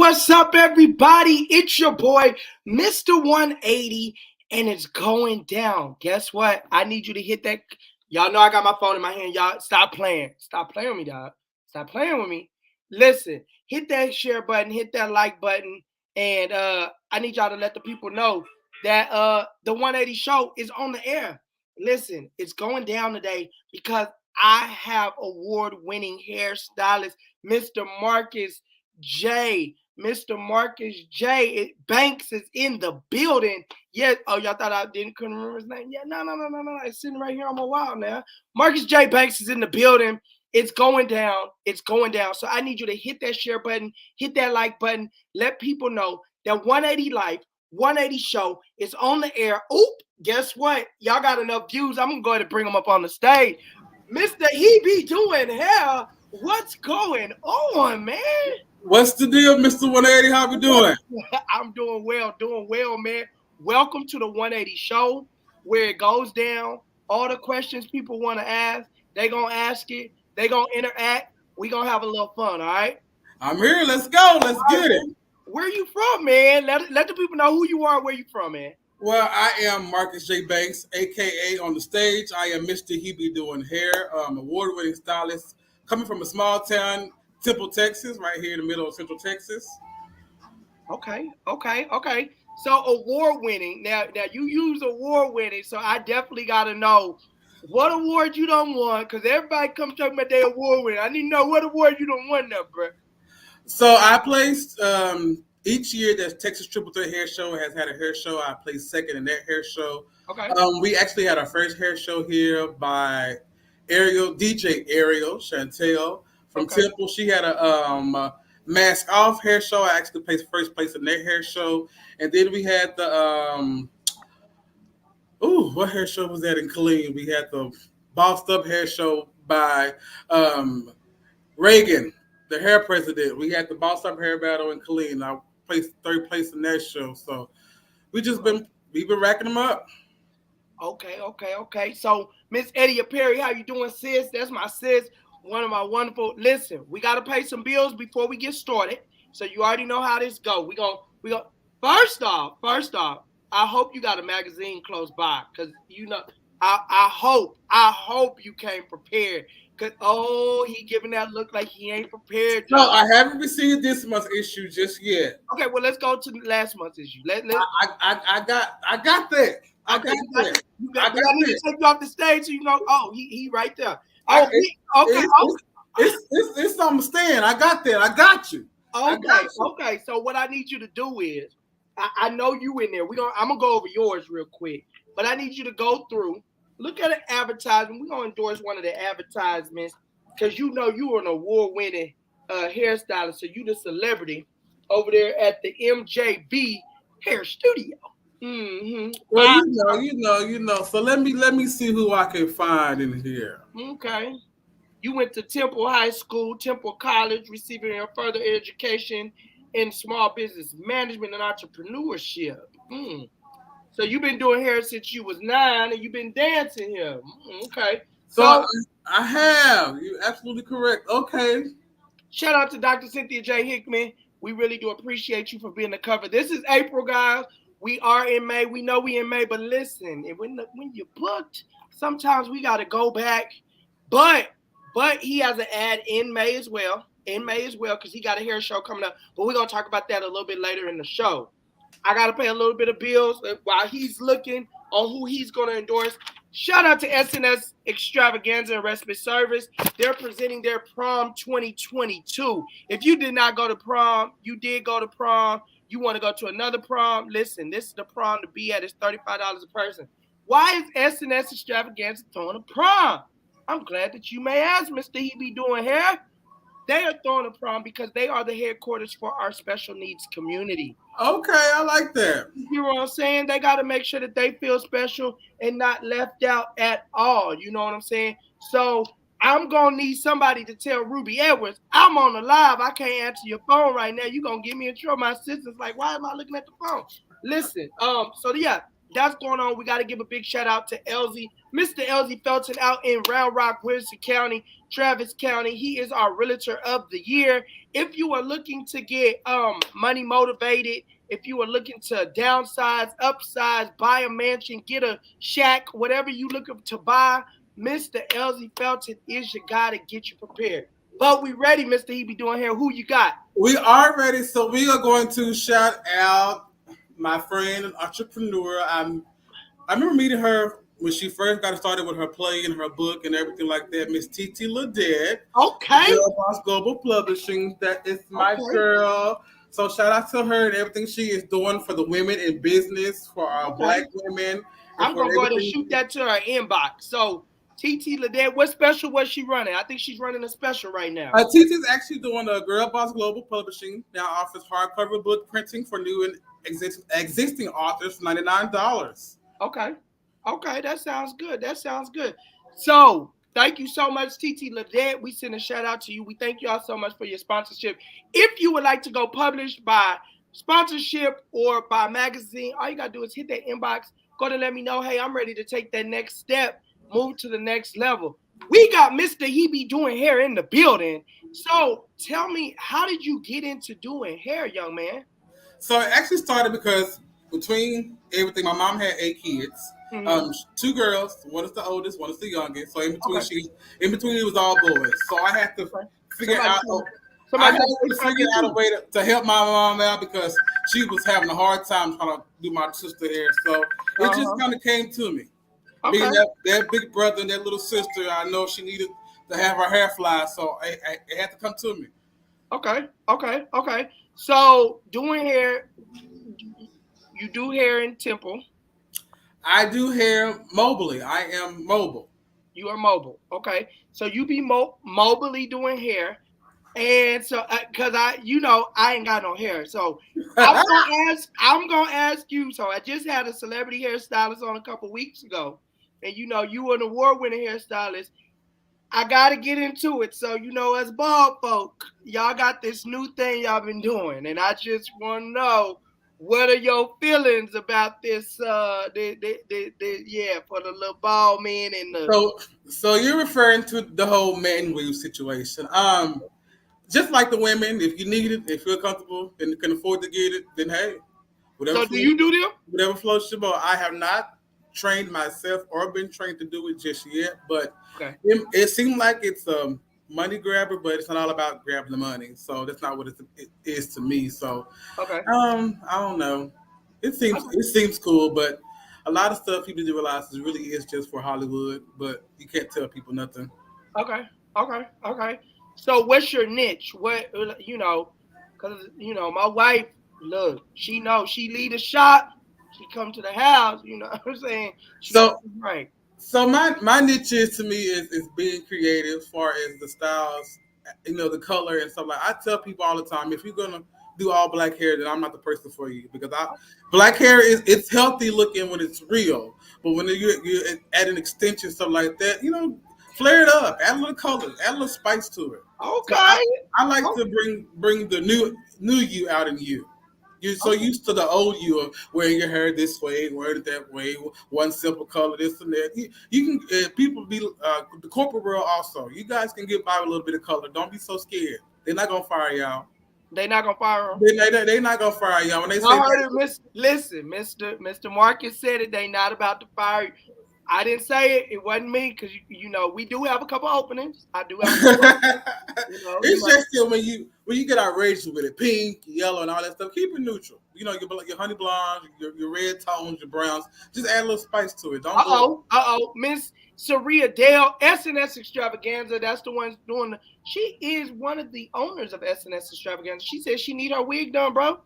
What's up, everybody? It's your boy, Mr. 180, and it's going down. Guess what? I need you to hit that. Y'all know I got my phone in my hand. Y'all, stop playing. Stop playing with me, dog. Stop playing with me. Listen, hit that share button, hit that like button, and I need y'all to let the people know that the 180 show is on the air. Listen, it's going down today because I have award-winning hairstylist, Mr. Marcus J. Mr. Marcus J. Banks is in the building. Yeah. Oh, y'all thought I couldn't remember his name? Yeah. No. It's sitting right here on my wall now. Marcus J. Banks is in the building. It's going down. It's going down. So I need you to hit that share button, hit that like button. Let people know that 180 Life, 180 Show is on the air. Oop, guess what? Y'all got enough views. I'm going to go ahead and bring him up on the stage. Mr. He be doing hair. What's going on, man? What's the deal, Mr. 180? How we doing? I'm doing well, man. Welcome to the 180 Show, where it goes down. All the questions people want to ask, they going to ask it. They going to interact. We going to have a little fun, all right? I'm here. Let's go. Let's get it. Where you from, man? Let the people know who you are, where you from, man. Well, I am Marcus J. Banks, a.k.a. on the stage. I am Mr. He Be Doing Hair, award-winning stylist, coming from a small town, Temple, Texas, right here in the middle of Central Texas. Okay. So award-winning. Now you use award-winning, so I definitely got to know what award you done won, because everybody comes talking about their award-winning. I need to know what award you done won now, bro. So I placed, each year that Texas Triple Threat Hair Show has had a hair show. I placed second in that hair show. Okay. We actually had our first hair show here by DJ Ariel Chantel from Temple. She had a mask off hair show. I actually placed first place in their hair show. And then we had the what hair show was that in Killeen? We had the Bossed Up hair show by Reagan, the hair president. We had the Bossed Up hair battle in Killeen. I placed third place in that show. So we've been racking them up. Okay. So Miss Eddie Perry, how you doing, sis? That's my sis. One of my wonderful. Listen, we gotta pay some bills before we get started. So you already know how this go. We go. First off, I hope you got a magazine close by, because you know. I hope you came prepared. Cause he giving that look like he ain't prepared. No, I haven't received this month's issue just yet. Okay, well let's go to last month's issue. I got that. I need to take you off the stage so you know. Oh, he right there. It's on the stand. I got that. I got you. Okay. So what I need you to do is, I know you in there. I'm gonna go over yours real quick, but I need you to go through, look at an advertisement. We're gonna endorse one of the advertisements, because you know you are an award-winning hairstylist, so you the celebrity over there at the MJB Hair Studio. Mm-hmm. Well, you know. So let me see who I can find in here. Okay. You went to Temple High School, Temple College, receiving a further education in small business management and entrepreneurship. So you've been doing hair since you was 9, and you've been dancing here. Okay. So I have. You're absolutely correct. Okay. Shout out to Dr. Cynthia J. Hickman. We really do appreciate you for being the cover. This is April, guys. We are in May. We know we in May, but listen, when you're booked, sometimes we got to go back. But he has an ad in May as well. Because he got a hair show coming up. But we're going to talk about that a little bit later in the show. I got to pay a little bit of bills while he's looking on who he's going to endorse. Shout out to SNS Extravaganza and Respite Service. They're presenting their prom 2022. If you did not go to prom, you did go to prom, you want to go to another prom, listen, this is the prom to be at. It's $35 a person. Why is SNS Extravaganza throwing a prom? I'm glad that you may ask, Mr. He Be Doing Hair. They are throwing a prom because they are the headquarters for our special needs community. Okay, I like that. You know what I'm saying? They got to make sure that they feel special and not left out at all. You know what I'm saying? So I'm going to need somebody to tell Ruby Edwards, I'm on the live. I can't answer your phone right now. You're going to get me in trouble. My sister's like, why am I looking at the phone? Listen, so yeah, that's going on. We got to give a big shout out to LZ, Mr. LZ Felton out in Round Rock, Wilson County, Travis County. He is our Realtor of the Year. If you are looking to get money motivated, if you are looking to downsize, upsize, buy a mansion, get a shack, whatever you looking to buy, Mr. LZ Felton is your guy to get you prepared. But we ready, Mr. He be doing here. Who you got? We are ready, so we are going to shout out my friend and entrepreneur. I remember meeting her when she first got started with her play and her book and everything like that. Miss Titi Ladette, Okay. Girl Boss Global Publishing. That is my Okay. girl. So shout out to her and everything she is doing for the women in business, for our Okay. Black women, and I'm for gonna go ahead and everything. shoot that to her inbox. So TT Ladette, what special was she running? I think she's running a special right now. Titi's actually doing a Girl Boss Global Publishing now offers hardcover book printing for new and existing authors for $99. Okay. Okay, that sounds good. That sounds good. So thank you so much, TT Ladette. We send a shout out to you. We thank y'all so much for your sponsorship. If you would like to go published by sponsorship or by magazine, all you gotta do is hit that inbox. Go to let me know, hey, I'm ready to take that next step, move to the next level. We got Mr. He be doing hair in the building. So tell me, how did you get into doing hair, young man? So it actually started because between everything, my mom had 8 kids. Mm-hmm. Two girls, one is the oldest, one is the youngest. So Okay. in between it was all boys. So I had to Okay. figure Somebody out, told me. I Somebody had told to me figure out a way to help my mom out because she was having a hard time trying to do my sister hair. So it just kind of came to me. Okay. Being that big brother and that little sister, I know she needed to have her hair fly, so it had to come to me. Okay. Okay. Okay. So doing hair, you do hair in Temple. I do hair mobily. I am mobile. You are mobile. Okay. So you be mobily doing hair. And so, cause I ain't got no hair, so I'm gonna ask you. So I just had a celebrity hairstylist on a couple weeks ago, and you an award-winning hairstylist. I gotta get into it. So as bald folk, y'all got this new thing y'all been doing, and I just want to know what are your feelings about this? Yeah, for the little bald men and the. So, so you're referring to the whole man weave situation. Just like the women, if you need it, if you're comfortable and can afford to get it, then hey, whatever So do floats, you do them? whatever floats your boat. I have not trained myself or been trained to do it just yet, but Okay. it seemed like it's a money grabber, but it's not all about grabbing the money. So that's not what it is to me. So Okay. I don't know. It seems cool, but a lot of stuff people do realize is really is just for Hollywood, but you can't tell people nothing. Okay. Okay. Okay. So what's your niche? What because my wife, look, she knows she lead a shop. She come to the house. You know what I'm saying? She got to So be right. So my niche is to me is being creative as far as the styles, the color and stuff like. I tell people all the time, if you're gonna do all black hair, then I'm not the person for you because black hair it's healthy looking when it's real, but when you're at an extension stuff like that, flare it up, add a little color, add a little spice to it. So Okay. I like Oh, to bring the new you out in you. You're so okay. used to the old you of wearing your hair this way, wearing it that way, one simple color, this and that. You can people be the corporate world also. You guys can get by with a little bit of color. Don't be so scared. They're not gonna fire y'all. They not gonna fire her. They not gonna fire y'all when they say I heard that. it, Listen, Mister Marcus said it. They not about to fire you. I didn't say it. It wasn't me because we do have a couple openings. I do have a couple. You It's might. just still when you get outrageous with it, pink, yellow, and all that stuff. Keep it neutral. Your honey blondes, your red tones, your browns. Just add a little spice to it. Don't go. Miss Saria Dale, SNS Extravaganza. That's the one doing. She is one of the owners of SNS Extravaganza. She said she need her wig done, bro.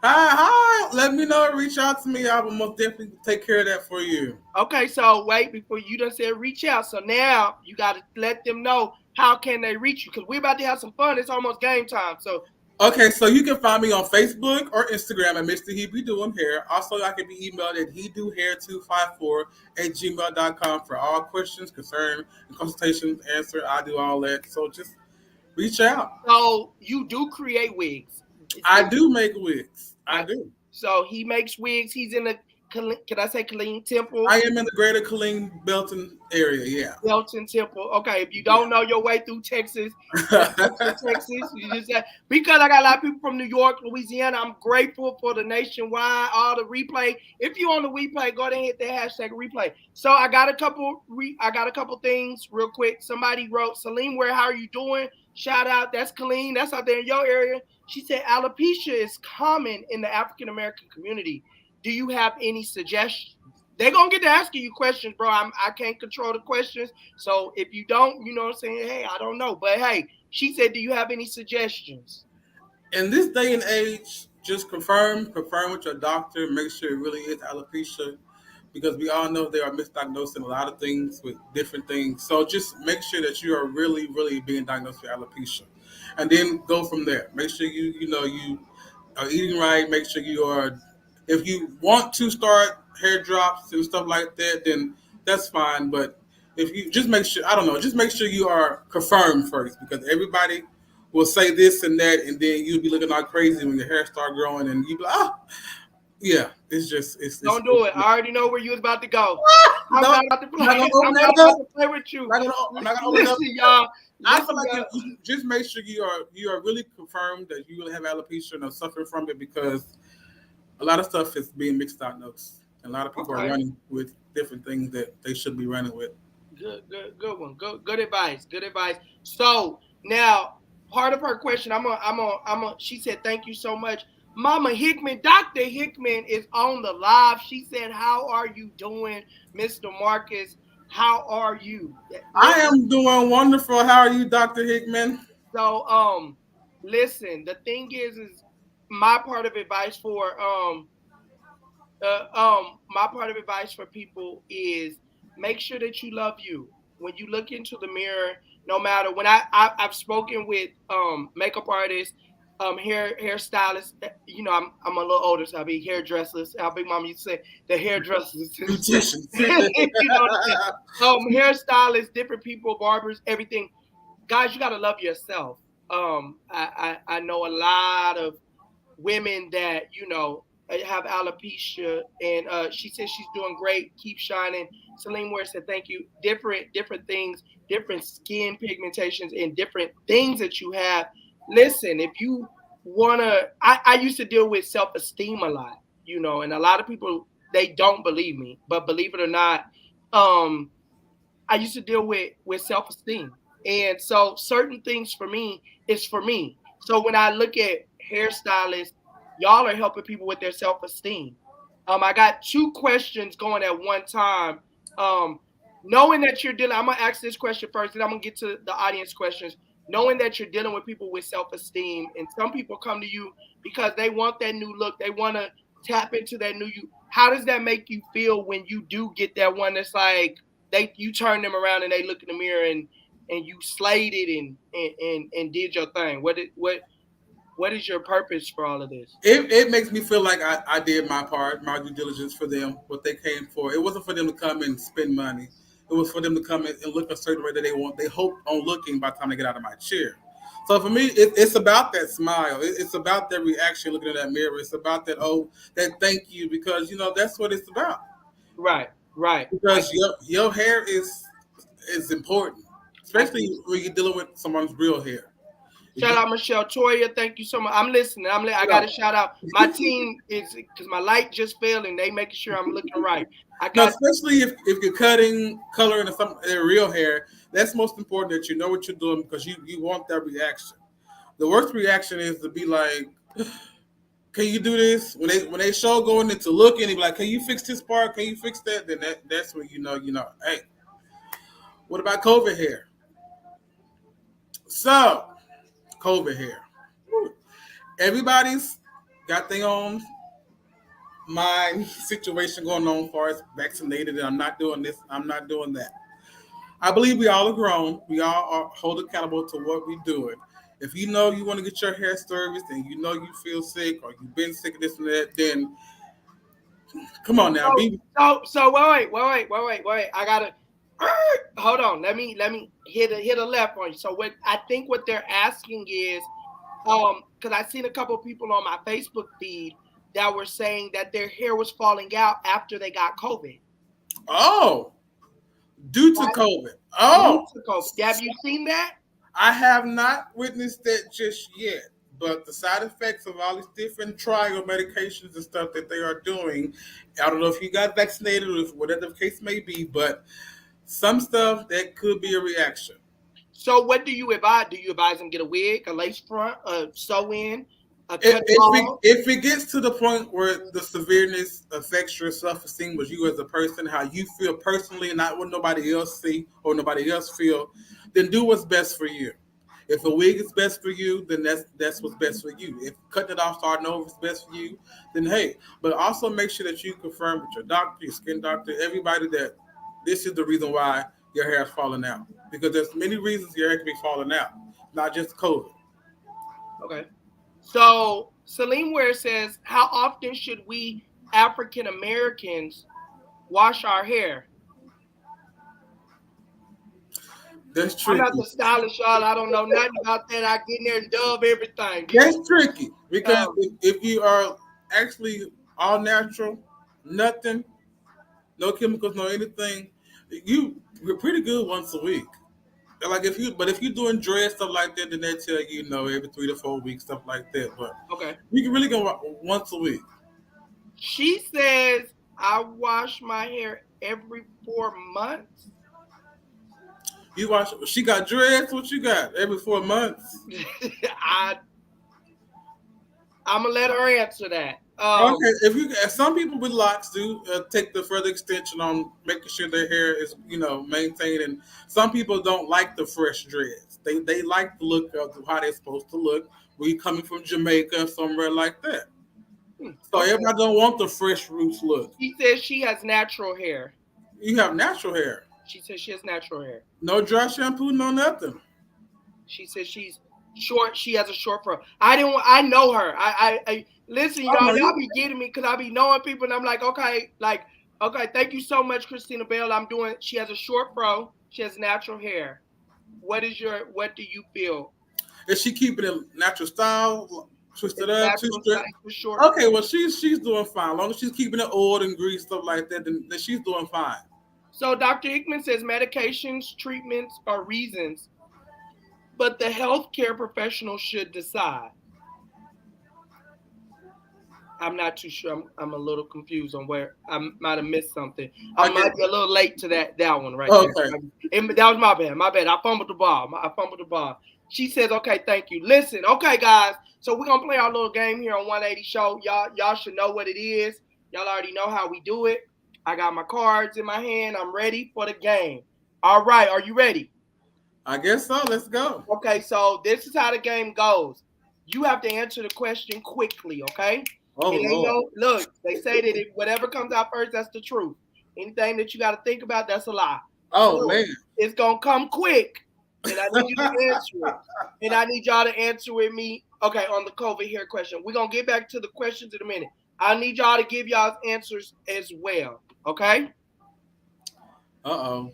Hi. Let me know. Reach out to me. I will most definitely take care of that for you. Okay, so wait before you done said reach out. So now you got to let them know how can they reach you because we're about to have some fun. It's almost game time. So Okay, so you can find me on Facebook or Instagram at Mr. He Be Doing Hair. Also, I can be emailed at hedohair254@gmail.com for all questions, concern, and consultations. Answer. I do all that. So just reach out. so you do create wigs. I do make wigs. I I, do. so he makes wigs. He's in the Can I say Killeen Temple? I am in the greater Killeen Belton area. Yeah. Belton Temple. Okay, if you Yeah. don't know your way through Texas, Austin, Texas, you just said because I got a lot of people from New York, Louisiana. I'm grateful for the nationwide, all the replay. If you on the replay, go ahead and hit the hashtag replay. So I got a couple things real quick. Somebody wrote, Salim, where how are you doing? Shout out, that's Colleen, that's out there in your area. She said alopecia is common in the African American community. Do you have any suggestions? They're gonna get to asking you questions, bro. I can't control the questions. So if you don't, you know what I'm saying? Hey, I don't know. But hey, she said, do you have any suggestions? In this day and age, just confirm with your doctor. Make sure it really is alopecia, because we all know they are misdiagnosing a lot of things with different things. So just make sure that you are really, really being diagnosed with alopecia, and then go from there. Make sure you are eating right. Make sure you are. If you want to start hair drops and stuff like that, then that's fine. But if you just make sure, I don't know, just make sure you are confirmed first, because everybody will say this and that, and then you'll be looking all crazy when your hair start growing, and you be like, ah, yeah, it's just Don't do it. I already know where you was about to go. I'm no, not about to I'm not play. gonna open I'm that not up. about to play with you. I'm not gonna open it up. Listen, y'all. I feel Listen, like y'all. you just make sure you are really confirmed that you really have alopecia and are suffering from it, because a lot of stuff is being mixed out notes. And a lot of people are Okay. running with different things that they should be running with. Good one. Good advice. Good advice. So now, part of her question, she said, thank you so much. Mama Hickman, Dr. Hickman is on the live. She said, how are you doing, Mr. Marcus? How are you? I Listen, am doing wonderful. How are you, Dr. Hickman? so listen, the thing is my part of advice for my part of advice for people is make sure that you love you when you look into the mirror. No matter when I've spoken with makeup artists, hairstylists. You know, I'm a little older, so I'll be hairdressers. How Big Mom used to say the hairdressers. Beauticians. You know what I'm saying? Hairstylists, different people, barbers, everything. Guys, you gotta love yourself. I know a lot of women that have alopecia, and she says she's doing great. Keep shining. Celine Ware said thank you. Different things, different skin pigmentations, and different things that you have. Listen, if you wanna, I used to deal with self-esteem a lot, and a lot of people they don't believe me, but believe it or not, um, I used to deal with self esteem, and so certain things for me is for me. So when I look at hairstylists, y'all are helping people with their self esteem. I got two questions going at one time. Um, knowing that you're dealing, I'm gonna ask this question first, and I'm gonna get to the audience questions. Knowing that you're dealing with people with self esteem, and some people come to you because they want that new look, they want to tap into that new you. How does that make you feel when you do get that one that's like you turn them around and they look in the mirror and you slayed it and did your thing? What is your purpose for all of this? It makes me feel like I did my part, my due diligence for them, what they came for. It wasn't for them to come and spend money. It was for them to come in and look a certain way that they hope on looking by the time they get out of my chair. So for me, it's about that smile. It's about that reaction looking in that mirror. It's about that thank you, because that's what it's about. Right, right. I Because your hair is important, I get especially when you're dealing with someone's real hair. If Shout you out Michelle Toya. Thank you so much. I'm listening. I got to no, shout out my team is because my light just fell and they making sure I'm looking right. I no, got especially if you're cutting, coloring, or some their real hair, that's most important that you know what you're doing, because you want that reaction. The worst reaction is to be like, "Can you do this?" When they show going into looking, they be like, "Can you fix this part? Can you fix that?" Then that's when you know. Hey, what about COVID hair? So COVID hair. Everybody's got their own mind situation going on as far as vaccinated, and I'm not doing this. I'm not doing that. I believe we all are grown. We all are hold accountable to what we do. It. If you know you want to get your hair serviced and you know you feel sick or you've been sick of this and that, then come on now, so be so wait. I gotta hold on. Let me hit a left on you. So what I think what they're asking is because I've seen a couple of people on my Facebook feed. that were saying that their hair was falling out after they got COVID. Oh, due to COVID. Due Oh, to COVID. Have you seen that? I have not witnessed that just yet. But the side effects of all these different trial medications and stuff that they are doing, I don't know if you got vaccinated or whatever the case may be, but some stuff that could be a reaction. So what do you advise? Do you advise them get a wig, a lace front, a sew in, a If, cut if, it, ball? if it gets to the point where the severeness affects your self esteem with you as a person, how you feel personally, not what nobody else see or nobody else feel, then do what's best for you. If a wig is best for you, then that's what's best for you. If cutting it off starting over is best for you, then hey. But also make sure that you confirm with your doctor, your skin doctor, everybody that this is the reason why your hair is falling out. Because there's many reasons your hair can be falling out, not just COVID. Okay. So Celine Ware says, how often should we African Americans wash our hair? That's I'm not tricky. the stylist, y'all. I don't know nothing about that. I get in there and dub everything. That's tricky because Um, if you are actually all natural, nothing, no chemicals, no anything, you're pretty good once a week. But if you're doing dread stuff like that, then they tell you, every 3 to 4 weeks, stuff like that. But okay. you can really go once a week. She says I wash my hair every 4 months. You watch. She got dreads. What you got? Every 4 months. I I'm gonna let her answer that. Okay, if some people with locks do take the further extension on making sure their hair is maintained, and some people don't like the fresh dreads. They like the look of how they're supposed to look. We coming from Jamaica, somewhere like that. So Okay. everybody don't want the fresh roots look. She says she has natural hair. You have natural hair, She says she has natural hair. no dry shampoo, no nothing. She says she's short. She has a short fro. I didn't. I know her. I listen, I know y'all you. be getting me because I be knowing people, and I'm like, okay, okay. Thank you so much, Christina Bell. I'm doing. She has a short fro. She has natural hair. What do you feel? Is she keeping it natural style, twisted It's up, too natural straight? style for short. Okay, well she's doing fine. As long as she's keeping it oiled and greased stuff like that, then she's doing fine. So Dr. Hickman says medications, treatments are reasons, but the healthcare professional should decide. I'm not too sure. I'm a little confused on where I might have missed something. I Okay. might be a little late to that one right Okay. there. And that was my bad. My bad. I fumbled the ball. She says, okay, thank you. Listen, okay, guys. So we're gonna play our little game here on 180 Show. Y'all should know what it is. Y'all already know how we do it. I got my cards in my hand. I'm ready for the game. All right, are you ready? I guess so. Let's go. Okay, so this is how the game goes. You have to answer the question quickly, okay? Oh It ain't Lord. no look. They say that whatever comes out first, that's the truth. Anything that you got to think about, that's a lie. Oh So man. it's gonna come quick, and I need you to answer it. And I need y'all to answer with me. Okay, on the COVID hair question, we're gonna get back to the questions in a minute. I need y'all to give y'all answers as well. Okay? Uh-oh.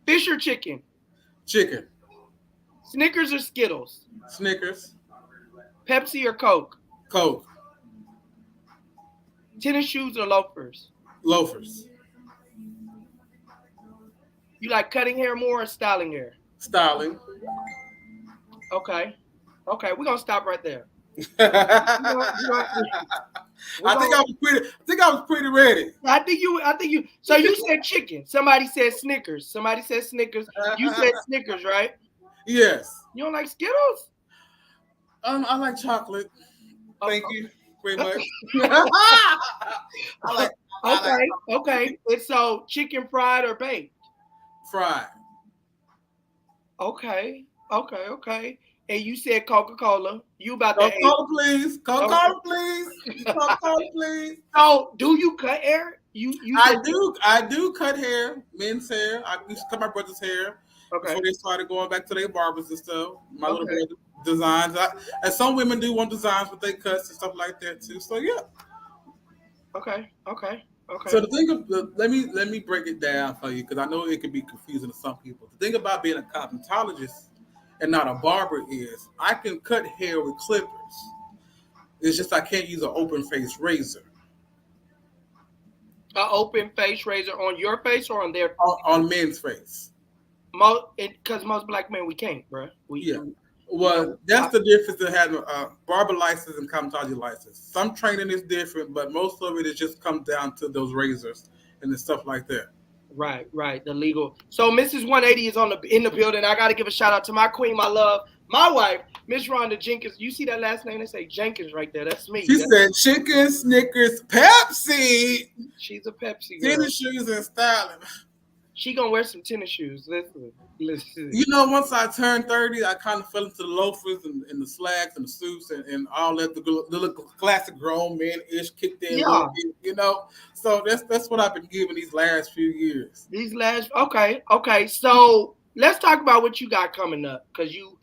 Fish or chicken? Chicken. Snickers or Skittles? Snickers. Pepsi or Coke? Coke. Tennis shoes or loafers? Loafers. You like cutting hair more or styling hair? Styling. Okay. Okay, we're gonna stop right there. I think I was pretty ready. I think you so you said chicken. Somebody said Snickers. Somebody said Snickers. You said Snickers, right? Yes. You don't like Skittles? I like chocolate. Thank you very much. I like Okay. It's so chicken fried or baked. fried. Okay. And you said Coca-Cola. You about to Coca-Cola, please. Coca-Cola, please. Coca-Cola, please. So do you cut hair? You said I do cut hair, men's hair. I used to cut my brother's hair before they started going back to their barbers and stuff. My little brother designs. And some women do want designs with their cuts and stuff like that too. So yeah. Okay. So the thing of let me break it down for you because I know it can be confusing to some people. The thing about being a cosmetologist and not a barber is I can cut hair with clippers. It's just I can't use an open face razor A open face razor on your face or on their on men's face. because most black men we can't, bro. We Yeah. we you Well, know that's the difference in having a barber license and cosmetology license. Some training is different, but most of it is just comes down to those razors and the stuff like that. right the legal. So Mrs. 180 is on the in the building. I got to give a shout out to my queen, my love, my wife, Miss Rhonda Jenkins. You see that last name? They say Jenkins right there. That's me. She said chicken, Snickers, Pepsi, She's a Pepsi girl. tennis shoes, and styling. She gonna wear some tennis shoes. Listen. You know, once I turned 30, I kind of fell into the loafers and the slacks and the suits and all that, the classic grown men-ish kicked in a Yeah. little bit, you know? So that's what I've been giving these last few years. These last okay. So let's talk about what you got coming up because you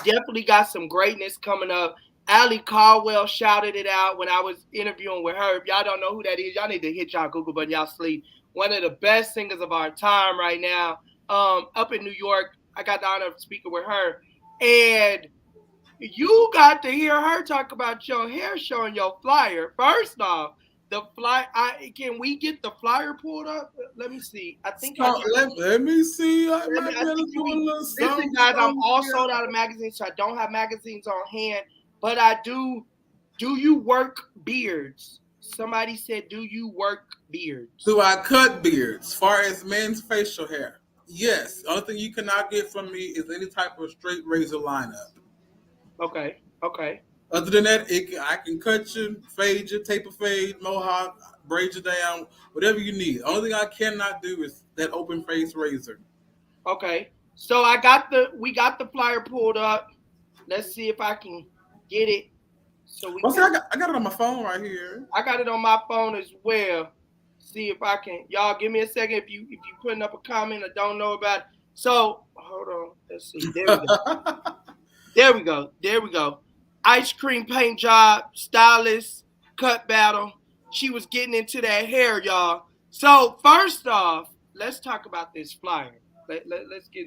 definitely got some greatness coming up. Allie Caldwell shouted it out when I was interviewing with her. If y'all don't know who that is, y'all need to hit y'all Google button. Y'all sleep. One of the best singers of our time right now. Up in New York, I got the honor of speaking with her, and you got to hear her talk about your hair showing your flyer. First off, the fly. Can we get the flyer pulled up? Let me see. I think I So let me see. I let me, might I be able think to you do a need. little Listen, something. guys, I'm something all here. sold out of magazines, so I don't have magazines on hand. But I do. Do you work beards? Somebody said, "Do you work beards?" Do I cut beards? As far as men's facial hair, yes. The only thing you cannot get from me is any type of straight razor lineup. Okay. Okay. Other than that, I can cut you, fade you, taper fade, mohawk, braid you down, whatever you need. The only thing I cannot do is that open face razor. Okay. So we got the flyer pulled up. Let's see if I can get it so we Well, see, can. I got it on my phone right here. I got it on my phone as well. See if I can. Y'all give me a second if you putting up a comment or don't know about it. So hold on. Let's see. There we go. There we go. There we go. Ice cream paint job, stylist, cut battle. She was getting into that hair, y'all. So first off, let's talk about this flyer. Let's get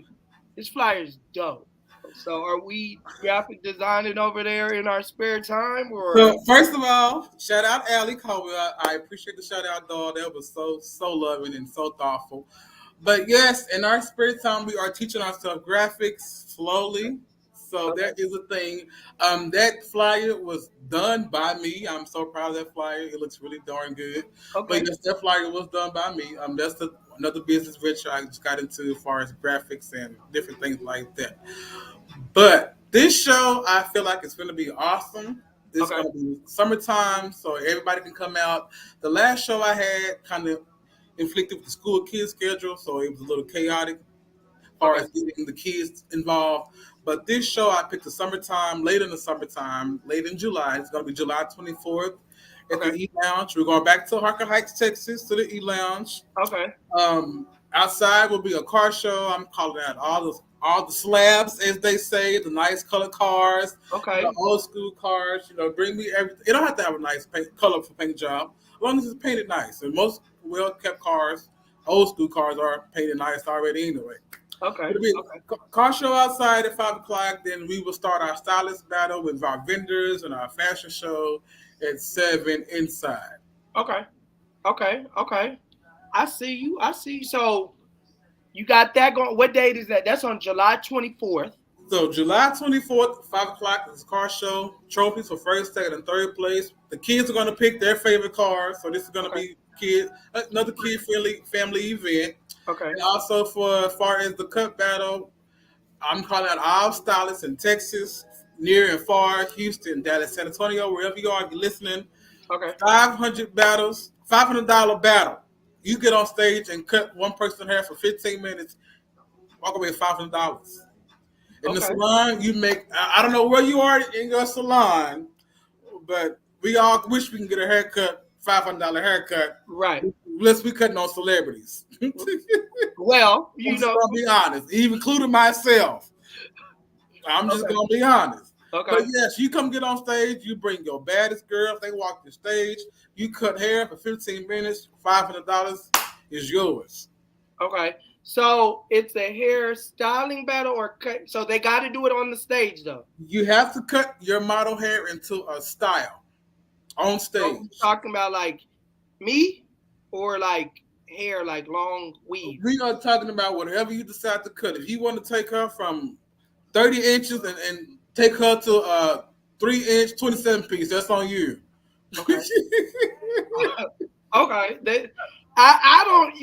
this flyer is dope. So are we graphic designing over there in our spare time or So first of all, shout out Allie Caldwell. I appreciate the shout out, dog. That was so loving and so thoughtful. But yes, in our spare time, we are teaching ourselves graphics slowly. So okay, that is a thing. That flyer was done by me. I'm so proud of that flyer. It looks really darn good. But okay, yes, that flyer was done by me. Another business venture I just got into as far as graphics and different things like that. But this show, I feel like it's going to be awesome. It's okay, going to be summertime, so everybody can come out. The last show I had kind of inflicted with the school kids schedule, so it was a little chaotic as far okay, as getting the kids involved. But this show, I picked the summertime, late in the summertime, late in July. It's going to be July 24th at the okay, E Lounge. We're going back to Harker Heights, Texas, to the E Lounge. okay, Outside will be a car show. I'm calling out all the slabs, as they say, the nice color cars, the okay, old school cars. Bring me everything. It don't have to have a nice colorful paint job, as long as it's painted nice. And most well kept cars, old school cars, are painted nice already anyway. okay, It'll be okay, a car show outside at 5 o'clock. Then we will start our stylist battle with our vendors and our fashion show at 7 inside. okay, okay, okay. I see you. I see you. So you got that going. What date is that? That's on July 24th. So July 24th, 5 o'clock is a car show. Trophies for first, second, and third place. The kids are going to pick their favorite cars. So this is going to Okay. be another kid friendly family event. Okay. And also for as far as the cut battle, I'm calling out all stylists in Texas, near and far, Houston, Dallas, San Antonio, wherever you are, if you're listening. Okay. 500 battles, $500 battle. You get on stage and cut one person's hair for 15 minutes, walk away with $500. In the Okay. salon, you make, I don't know where you are in your salon, but we all wish we can get a haircut, $500 haircut. Right. Unless we cutting on celebrities. I'm Well, just going to be honest, even including myself. I'm just Okay. going to be honest. Okay. But yes, you come get on stage, you bring your baddest girls, they walk the stage, you cut hair for 15 minutes, $500 is yours. Okay. So it's a hair styling battle or cut. So they got to do it on the stage though. You have to cut your model hair into a style. on So you stage. talking about like me or like hair, like long weave? We are talking about whatever you decide to cut. If you want to take her from 30 inches and take her to 3 inch 27 piece, that's on you. Okay. Okay. I don't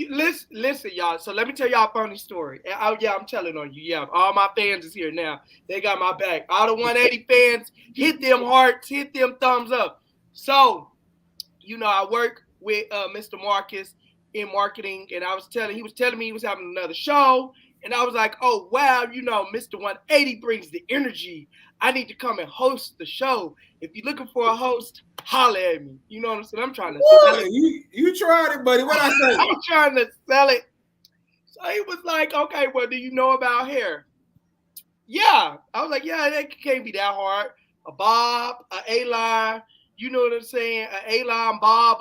listen, y'all. So let me tell y'all a funny story. Oh yeah, I'm telling on you. Yeah, all my fans is here now. They got my back. All the 180 fans, hit them hearts, hit them thumbs up. So I work with Mr. Marcus in marketing, and he was telling me he was having another show, and I was like, oh wow, Mr. 180 brings the energy. I need to come and host the show. If you're looking for a host, holler at me. You know what I'm saying? I'm trying to sell it. You tried it, buddy. What I say? I'm trying to sell it. So he was like, okay, well, do you know about hair? Yeah. I was like, yeah, it can't be that hard. A bob, a A-line, you know what I'm saying? An A-line bob,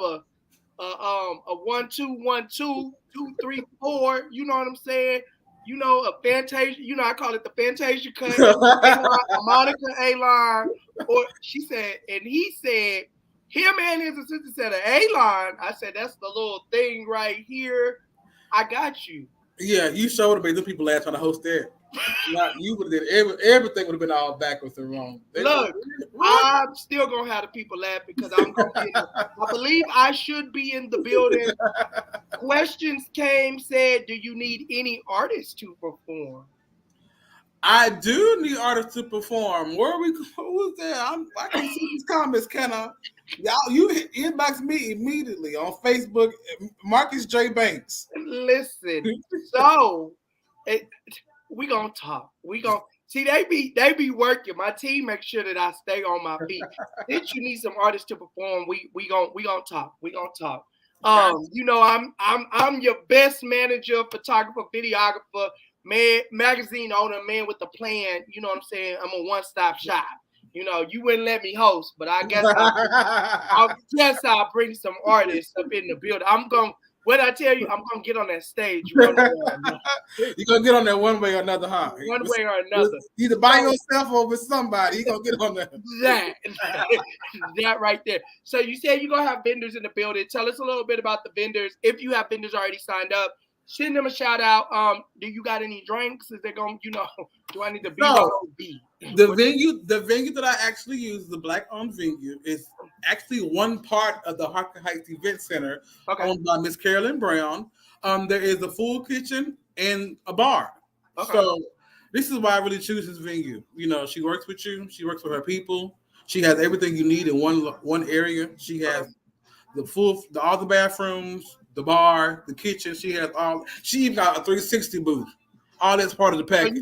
a 1 2 1 2 2 3 4. You know what I'm saying? A Fantasia. I call it the Fantasia cut. A-line, a Monica A-line. Or she said, and he said, him and his assistant said an A-line. I said, that's the little thing right here. I got you. Yeah, you showed it, but the people last trying to host that. You would have did everything would have been all backwards and wrong. Look, I'm still gonna have the people laugh because I'm gonna get it. I believe I should be in the building. Questions came, said, do you need any artists to perform? I do need artists to perform. Where are we? Who's there? I can see these comments. Can I? Y'all, you inbox me immediately on Facebook. Marcus J. Banks. Listen, so we gonna talk. We gonna see. They be working. My team makes sure that I stay on my feet. If you need some artists to perform, we gonna talk. We gonna talk. I'm your best manager, photographer, videographer, magazine owner, man with a plan. You know what I'm saying? I'm a one-stop shop. You wouldn't let me host, but I guess I'll bring some artists up in the building. When I tell you, I'm gonna get on that stage. You're gonna get on there one way or another, huh? One way or another. Either by yourself or with somebody. You're gonna get on there. That right there. So you said you're gonna have vendors in the building. Tell us a little bit about the vendors. If you have vendors already signed up, send them a shout out. Do you got any drinks? Is they going? Do I need to be? No. The venue that I actually use, the Black-owned venue, is actually one part of the Harker Heights Event Center, owned by Miss Carolyn Brown. There is a full kitchen and a bar. Okay. So this is why I really choose this venue. She works with you. She works with her people. She has everything you need in one area. She has all the bathrooms, the bar, the kitchen. She has all. She even got a 360 booth. All that's part of the package.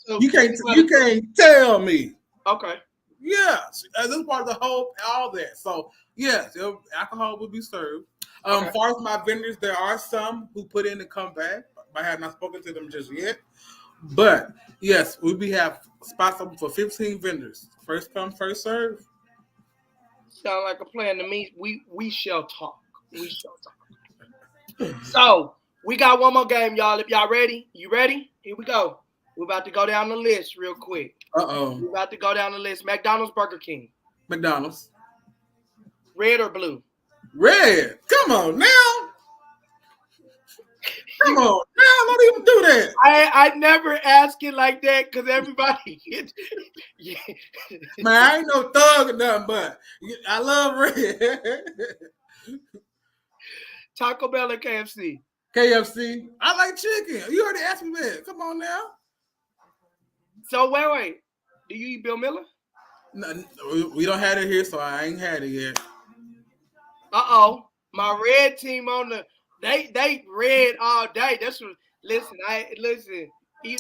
So you can't tell me. Okay. Yes, this is part of the whole all that. So yes, alcohol will be served. As far as my vendors, there are some who put in to come back. I have not spoken to them just yet. But yes, we have spots open for 15 vendors. First come, first serve. Sound like a plan to me. We shall talk. We shall talk. So we got one more game, y'all. If y'all ready, you ready? Here we go. We're about to go down the list real quick. We're about to go down the list. McDonald's, Burger King. McDonald's. Red or blue? Red. Come on now. Come on now. Don't even do that. I never ask it like that because everybody. Yeah. Man, I ain't no thug or nothing, but I love red. Taco Bell or KFC? KFC. I like chicken. You already asked me that. Come on now. So wait. Do you eat Bill Miller? No, we don't have it here, so I ain't had it yet. My red team on the they red all day. That's what. Listen.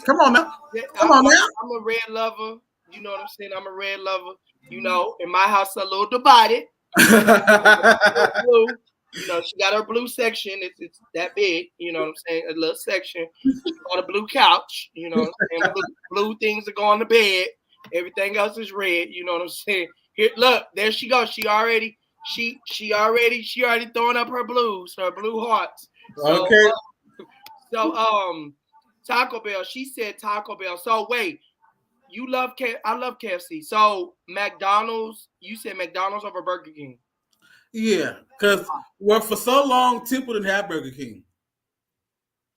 Come on now. Come on now. I'm a red lover. You know what I'm saying? I'm a red lover. In my house, a little divided. Blue. She got her blue section. It's that big. You know what I'm saying? A little section. She got a blue couch. You know what I'm saying? Blue things that go on the bed. Everything else is red. You know what I'm saying? Here, look, there she goes. She already throwing up her blues, her blue hearts. So, okay. Taco Bell. She said Taco Bell. So wait, I love KFC. So McDonald's. You said McDonald's over Burger King. Yeah, because well, for so long, Temple didn't have Burger King,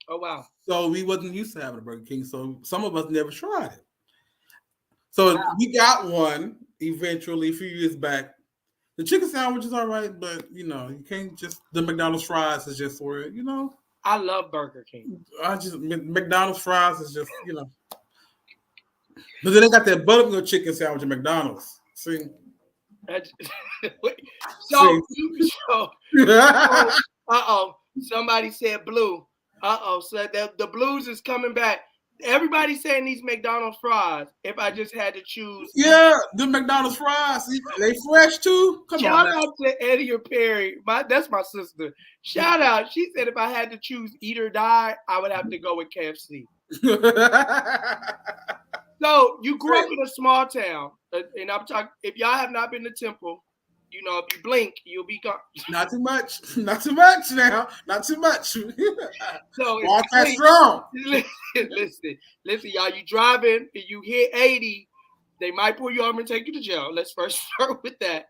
Oh wow. so we wasn't used to having a Burger King. So some of us never tried it. So we got one eventually a few years back. The chicken sandwich is all right, but you can't just the McDonald's fries is just for it. I love Burger King. I just McDonald's fries is just. But then they got that buttermilk chicken sandwich at McDonald's. See, That's- see. so somebody said blue. So the blues is coming back. Everybody's saying these McDonald's fries. If I just had to choose, Yeah, the McDonald's fries, they fresh too. Come on shout now. out to Eddie or Perry. That's my sister. Shout out. She said if I had to choose eat or die, I would have to go with KFC. So you grew up in a small town, and I'm talking. If y'all have not been to Temple, if you blink, you'll be gone. Not too much. Not too much now. Not too much. So Walk that strong. listen, y'all. You driving and you hit 80, they might pull you over and take you to jail. Let's first start with that.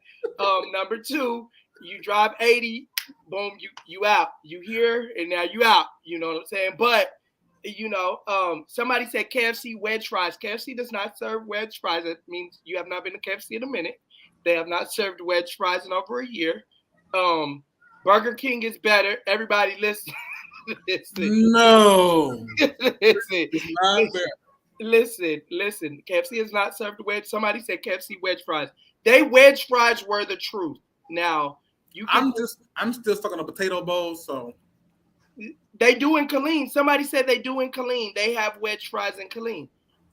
Number two, you drive 80, boom, you out. You here and now you out. You know what I'm saying? But somebody said KFC wedge fries. KFC does not serve wedge fries. That means you have not been to KFC in a minute. They have not served wedge fries in over a year. Burger King is better. Everybody listen. No. listen. It's not fair. Listen. KFC has not served wedge. Somebody said KFC wedge fries. They wedge fries were the truth. Now I'm still stuck on a potato bowl, so they do in Killeen. Somebody said they do in Killeen. They have wedge fries in Killeen.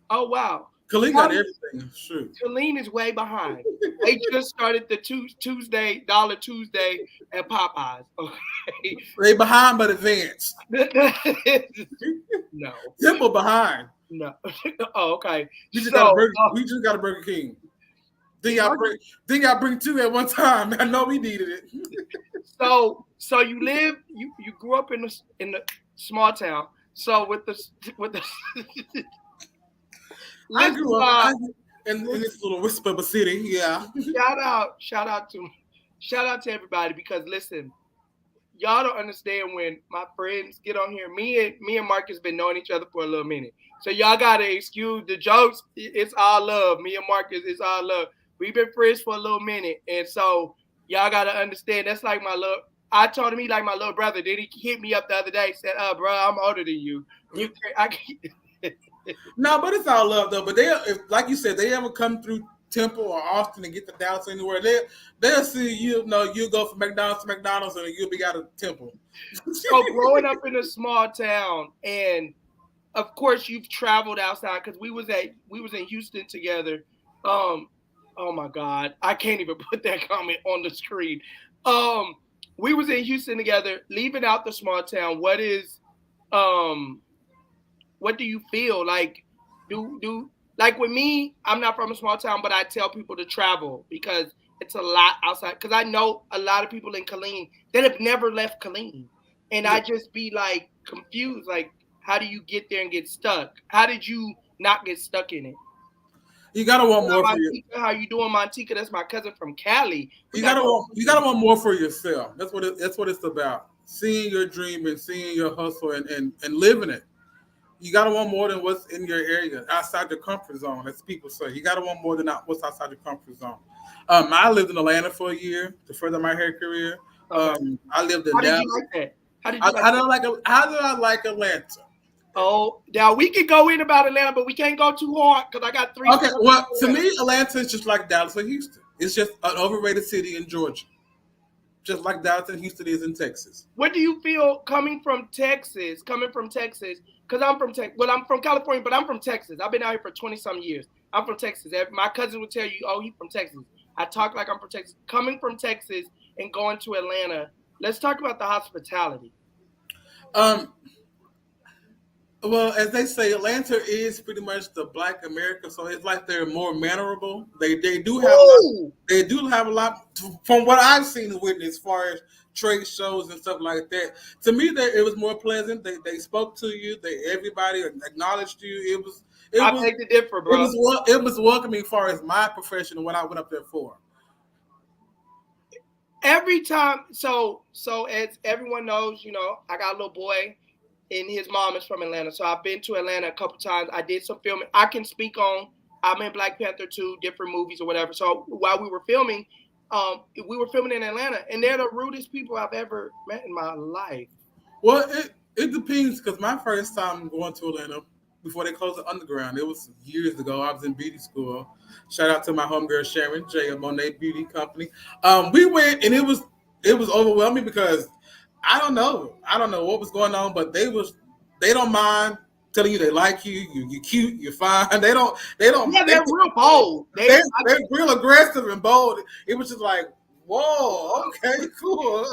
Oh wow. Killeen got everything. Shoot. Killeen is way behind. They just started the Tuesday Dollar Tuesday at Popeyes. Okay. They behind but advanced. No. Temple behind. No. Oh, okay. We just got a Burger King. Then y'all bring two at one time. I know we needed it. So you grew up in the small town. So with the I grew up in this little whisper of a city. Yeah. Shout out to everybody because listen, y'all don't understand when my friends get on here. Me and Marcus been knowing each other for a little minute, so y'all gotta excuse the jokes. It's all love. Me and Marcus, it's all love. We've been friends for a little minute, and so y'all gotta understand. That's like my little. I told him he like my little brother. Then he hit me up the other day. Said, bro, I'm older than you. No, but it's all love though. But like you said, they ever come through Temple or Austin and get to Dallas or anywhere, they'll see you go from McDonald's to McDonald's and you'll be out of Temple. So growing up in a small town, and of course you've traveled outside because we was in Houston together. Oh my God, I can't even put that comment on the screen. We was in Houston together, leaving out the small town. What do you feel like? Like with me, I'm not from a small town, but I tell people to travel because it's a lot outside. Because I know a lot of people in Killeen that have never left Killeen, and I just be like confused. Like, how do you get there and get stuck? How did you not get stuck in it? You gotta want more for you. How you doing, Montika? That's my cousin from Cali. You gotta want more for yourself. That's what it's about. Seeing your dream and seeing your hustle and living it. You gotta want more than what's in your area, outside your comfort zone, as people say. You gotta want more than what's outside your comfort zone. I lived in Atlanta for a year to further my hair career. I lived in Dallas. Did you like that? How did I like Atlanta? Oh, now we can go in about Atlanta, but we can't go too hard because I got 3. Okay, well, to me, Atlanta is just like Dallas or Houston. It's just an overrated city in Georgia, just like Dallas and Houston is in Texas. What do you feel coming from Texas? Because I'm from Texas. Well, I'm from California, but I'm from Texas. I've been out here for 20-some years. I'm from Texas. My cousin would tell you, oh, he's from Texas. I talk like I'm from Texas. Coming from Texas and going to Atlanta, let's talk about the hospitality. Well, as they say, Atlanta is pretty much the Black America, so it's like they're more mannerable. They do have a lot from what I've seen and witnessed as far as trade shows and stuff like that. To me, it was more pleasant. They spoke to you. Everybody acknowledged you. I beg to differ, bro. It was welcoming as far as my profession and what I went up there for. every time. So as everyone knows, I got a little boy, and his mom is from Atlanta. So I've been to Atlanta a couple times. I did some filming. I can speak on. I'm in Black Panther 2, different movies or whatever. So while we were filming, we were filming in Atlanta, and they're the rudest people I've ever met in my life. Well, it depends because my first time going to Atlanta before they closed the underground, it was years ago. I was in beauty school. Shout out to my homegirl Sharon J of Monet Beauty Company. We went and it was overwhelming because I don't know what was going on, but they don't mind telling you they like you. You're cute. You're fine. Yeah, they're real bold. They're real aggressive and bold. It was just like, whoa, okay, cool.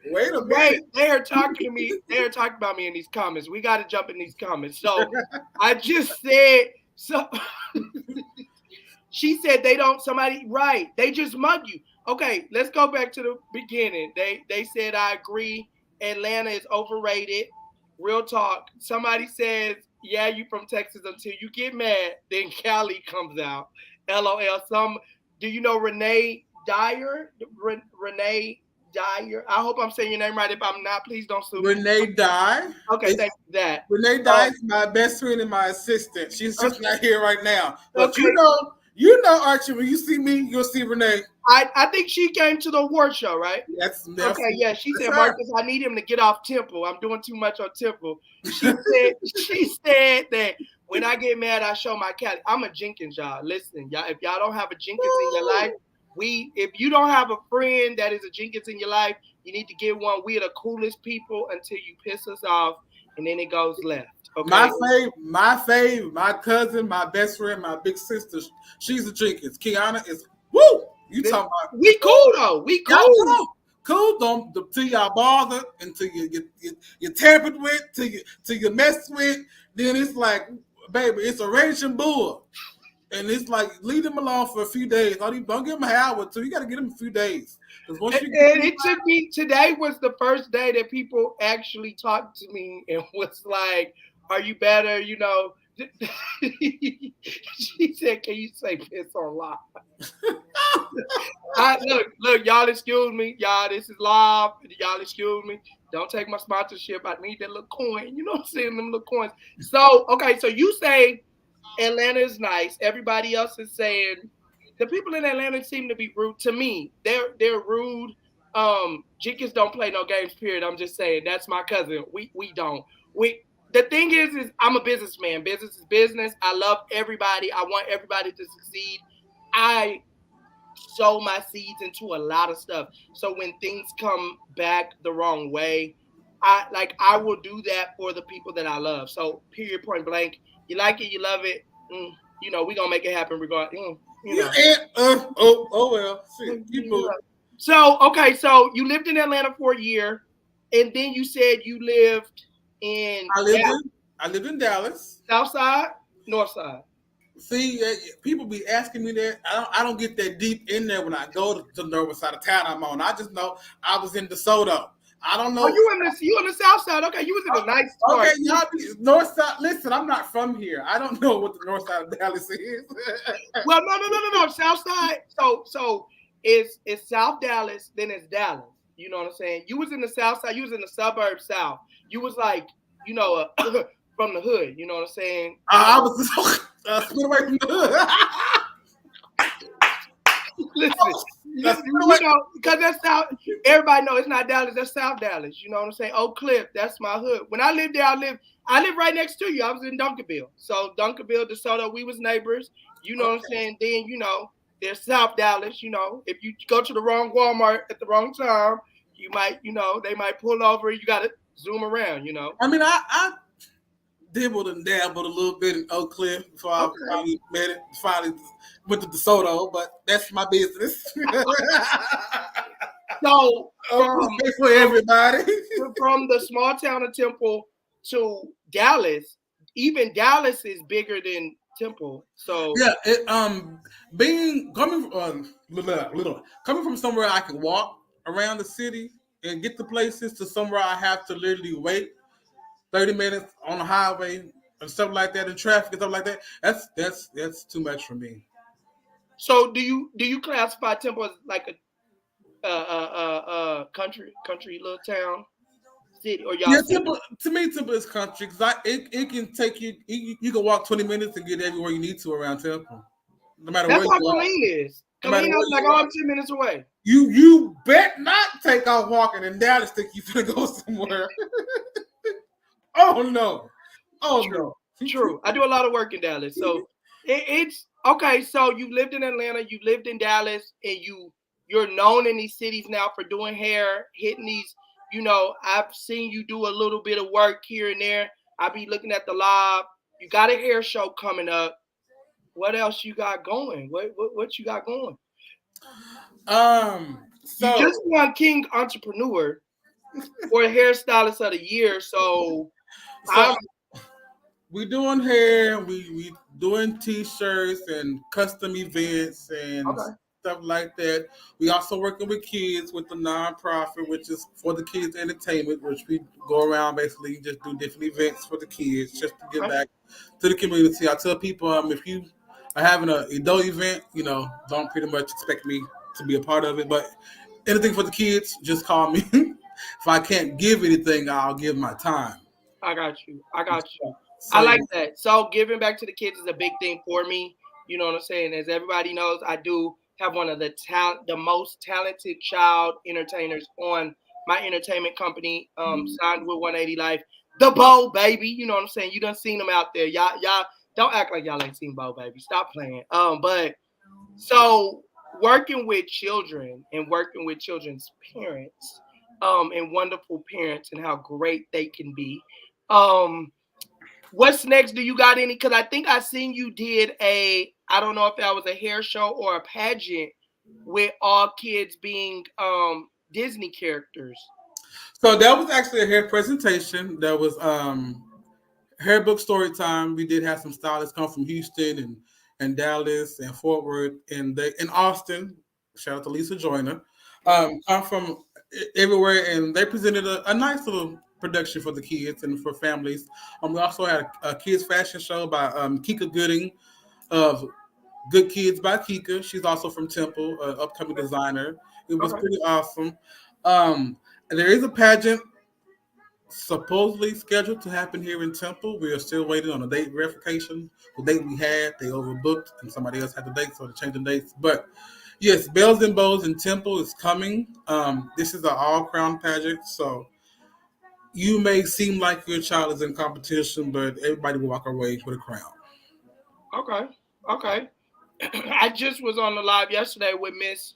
Wait a Wait, minute. they are talking to me. They are talking about me in these comments. We got to jump in these comments. So I just said so. She said they don't. Somebody right? They just mug you. Okay, let's go back to the beginning. They said I agree. Atlanta is overrated. Real talk. Somebody says, yeah, you from Texas until you get mad. Then Cali comes out. LOL. Do you know Renee Dyer? Renee Dyer. I hope I'm saying your name right. If I'm not, please don't sue me. Renee Dye. Okay, thank you for that. Renee Dye is my best friend and my assistant. She's just not here right now. But Okay. you know, Archie, when you see me, you'll see Renee. I think she came to the award show, right? That's Okay, yeah. She said, her. Marcus, I need him to get off Temple. I'm doing too much on Temple. She said that when I get mad, I show my cat. I'm a Jenkins, y'all. Listen, y'all, if y'all don't have a Jenkins in your life, if you don't have a friend that is a Jenkins in your life, you need to get one. We are the coolest people until you piss us off, and then it goes left. Okay. My cousin, my best friend, my big sister, she's a Jenkins. Kiana is woo. You talking about? We cool though. We cool. Cool. Don't till y'all bother, until you tampered with, till you mess with. Then it's like, baby, it's a raging bull, and it's like leave them alone for a few days. Don't give them an hour or two. You got to get them a few days. And it took me. Today was the first day that people actually talked to me and was like, "Are you better?" She said, "Can you say piss on live?" Look, y'all excuse me. Y'all, this is live. Y'all excuse me. Don't take my sponsorship. I need that little coin. You know what I'm saying? Them little coins. So, okay, so you say Atlanta is nice. Everybody else is saying the people in Atlanta seem to be rude. To me, they're rude. Jenkins don't play no games, period. I'm just saying that's my cousin. We don't. The thing is I'm a businessman. Business is business. I love everybody. I want everybody to succeed. I sow my seeds into a lot of stuff. So when things come back the wrong way, I will do that for the people that I love. So period, point blank. You like it, you love it. We're gonna make it happen regardless. Oh well. See, you move. So okay, so you lived in Atlanta for a year, and then you said you lived in I lived in Dallas. South Side, North Side. See, people be asking me that. I don't get that deep in there when I go to the north side of town I'm on. I just know I was in DeSoto. I don't know. Oh, you in the South Side? Okay, you was in the nice part. Okay, y'all be north side. Listen, I'm not from here. I don't know what the north side of Dallas is. Well, no. South Side. So it's South Dallas, then it's Dallas. You know what I'm saying? You was in the South Side. You was in the suburbs South. You was like, from the hood. You know what I'm saying? I was split away from the hood. Listen, because that's South. Everybody know it's not Dallas. That's South Dallas. You know what I'm saying? Oak Cliff. That's my hood. When I lived there, I live right next to you. I was in Duncanville. So Duncanville, DeSoto, we was neighbors. You know what I'm saying? Then there's South Dallas. If you go to the wrong Walmart at the wrong time, you might, they might pull over. You got to zoom around. I mean, I dibbled and dabbled a little bit in Oak Cliff before I finally met it. Finally went to DeSoto, but that's my business. So for everybody, from the small town of Temple to Dallas, even Dallas is bigger than Temple. So yeah, coming from somewhere I can walk around the city and get to places to somewhere I have to literally wait 30 minutes on the highway and stuff like that, in traffic and stuff like that. That's too much for me. So do you classify Temple as like country little town, city, or y'all Yeah, city? To me, Temple is country because it can take you, you can walk 20 minutes and get everywhere you need to around Temple, no matter That's where how you are. Colleen is. No matter Colleen, I where was like, you oh, are, I'm 10 minutes away. you bet not take off walking in Dallas think you finna go somewhere. Oh no, oh True, no. true. I do a lot of work in Dallas, so it's okay. So you lived in Atlanta, you lived in Dallas, and you're known in these cities now for doing hair, hitting these. I've seen you do a little bit of work here and there. I be looking at the live. You got a hair show coming up. What else you got going? What you got going? You So just won King Entrepreneur for Hairstylist of the Year, so so I'm we doing hair, we doing t-shirts and custom events and okay. stuff like that. We also working with kids with the nonprofit, which is for the kids entertainment, which we go around basically just do different events for the kids just to give Okay. back to the community. I tell people if you are having an adult event, don't pretty much expect me to be a part of it. But anything for the kids, just call me. If I can't give anything, I'll give my time. I got you. I got you. I So like that. So giving back to the kids is a big thing for me. You know what I'm saying? As everybody knows, I do have one of the most talented child entertainers on my entertainment company, signed with 180 Life. The Bo Baby. You know what I'm saying? You done seen them out there. Y'all don't act like y'all ain't seen Bo Baby. Stop playing. But so working with children and working with children's parents, and wonderful parents and how great they can be. Um, what's next? Do you got any? Because I think I seen you did I don't know if that was a hair show or a pageant with all kids being Disney characters. So that was actually a hair presentation. That was hair book story time. We did have some stylists come from Houston and Dallas and Fort Worth and they in Austin. Shout out to Lisa Joyner. Come from everywhere and they presented a nice little production for the kids and for families. We also had a kids fashion show by Kika Gooding of Good Kids by Kika. She's also from Temple, an upcoming designer. It was Okay. pretty awesome. There is a pageant supposedly scheduled to happen here in Temple. We are still waiting on a date verification. The date we had, they overbooked, and somebody else had the date, so they're changing dates. But yes, Bells and Bows in Temple is coming. This is an all crown pageant, so you may seem like your child is in competition, but everybody will walk away with a crown. Okay. Okay. I just was on the live yesterday with Miss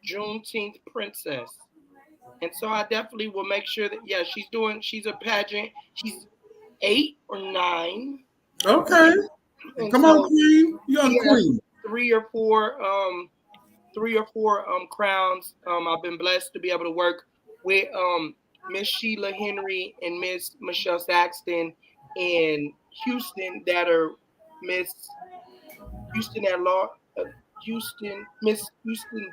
Juneteenth Princess. And so I definitely will make sure that she's a pageant. She's 8 or 9. Okay, And come on, so Queen, young she has Queen. three or four crowns. I've been blessed to be able to work with Miss Sheila Henry and Miss Michelle Saxton in Houston that are Miss Houston at law, Miss Houston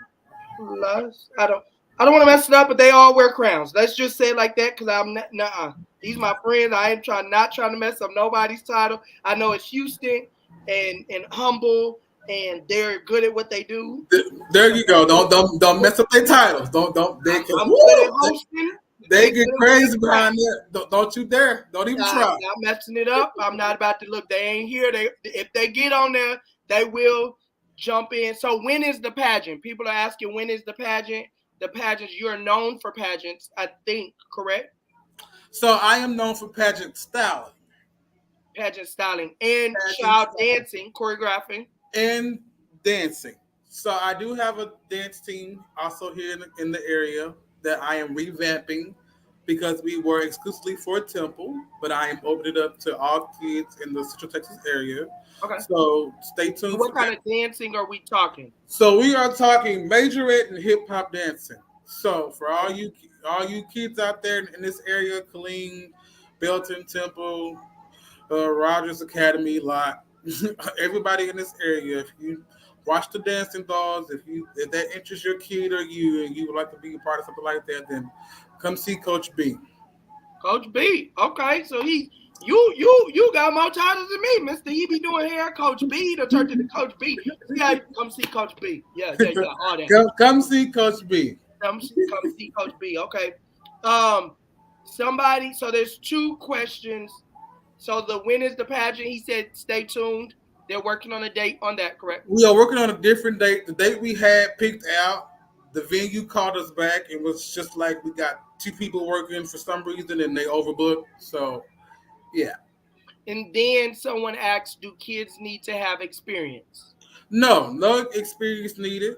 Plus. I don't want to mess it up, but they all wear crowns. Let's just say it like that because I'm not. Nuh-uh. These my friends. I ain't not trying to mess up nobody's title. I know it's Houston and humble, and they're good at what they do. There you go. Don't mess up their titles. Don't they can I'm good at woo, hosting. they They good get at wearing crazy behind crowns. that. Don't you dare. Don't even try. Not messing it up. I'm not about to look. They ain't here. They if they get on there, they will jump in. So when is the pageant? People are asking when is the pageant? The pageants, you're known for pageants, I think, correct? So I am known for pageant styling, Pageant styling and pageant child styling, dancing, choreographing. and dancing. So I do have a dance team also here in the area that I am revamping because we were exclusively for Temple, but I am opening it up to all kids in the Central Texas area. Okay. So stay So tuned for what kind that. of dancing are we talking? So we are talking majorette and hip hop dancing. So for all you kids out there in this area, Killeen, Belton, Temple, Rogers Academy, lot, everybody in this area, if you watch the Dancing Dolls, if that interests your kid or you and you would like to be a part of something like that, then come see Coach B. Coach B. Okay, so you got more titles than me, Mister. He be doing hair. Coach B to turn to the Coach B. See how you come see Coach B. Yeah, all that. Come see Coach B. Come see Coach B. Okay. Um, somebody. So there's two questions. So the when is the pageant? He said, stay tuned. They're working on a date on that, correct? We are working on a different date. The date we had picked out, the venue called us back. It was just like we got two people working for some reason and they overbooked. So yeah. And then someone asked, do kids need to have experience? No experience needed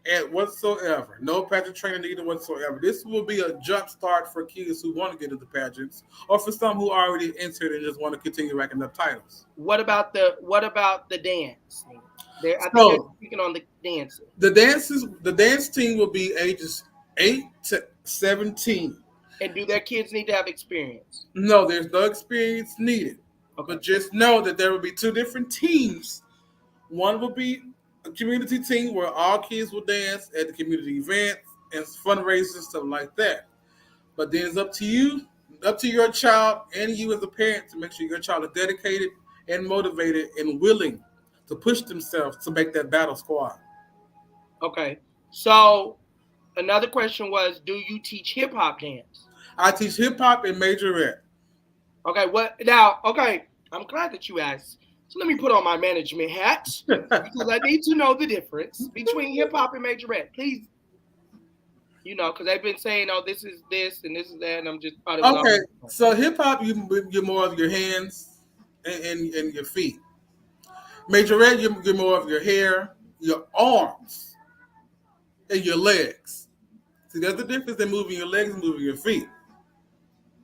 at whatsoever. No pageant training needed whatsoever. This will be a jump start for kids who want to get into pageants, or for some who already entered and just want to continue racking up titles. What about the dance? There, I think they're So speaking on the dancing. the dance team will be ages 8 to 17. And do their kids need to have experience? No, there's no experience needed. Okay. But just know that there will be two different teams. One will be a community team where all kids will dance at the community events and fundraisers, stuff like that. But then it's up to you, up to your child and you as a parent to make sure your child is dedicated and motivated and willing to push themselves to make that battle squad. Okay. So another question was, do you teach hip hop dance? I teach hip hop and majorette. Okay. What now? Okay. I'm glad that you asked. So let me put on my management hat because I need to know the difference between hip hop and majorette. Please, because they've been saying, "Oh, this is this and this is that," and I'm just thought it was Okay, all. so hip hop, you're more of your hands and your feet. Majorette, you're more of your hair, your arms, and your legs. See, there's a difference in moving your legs and moving your feet.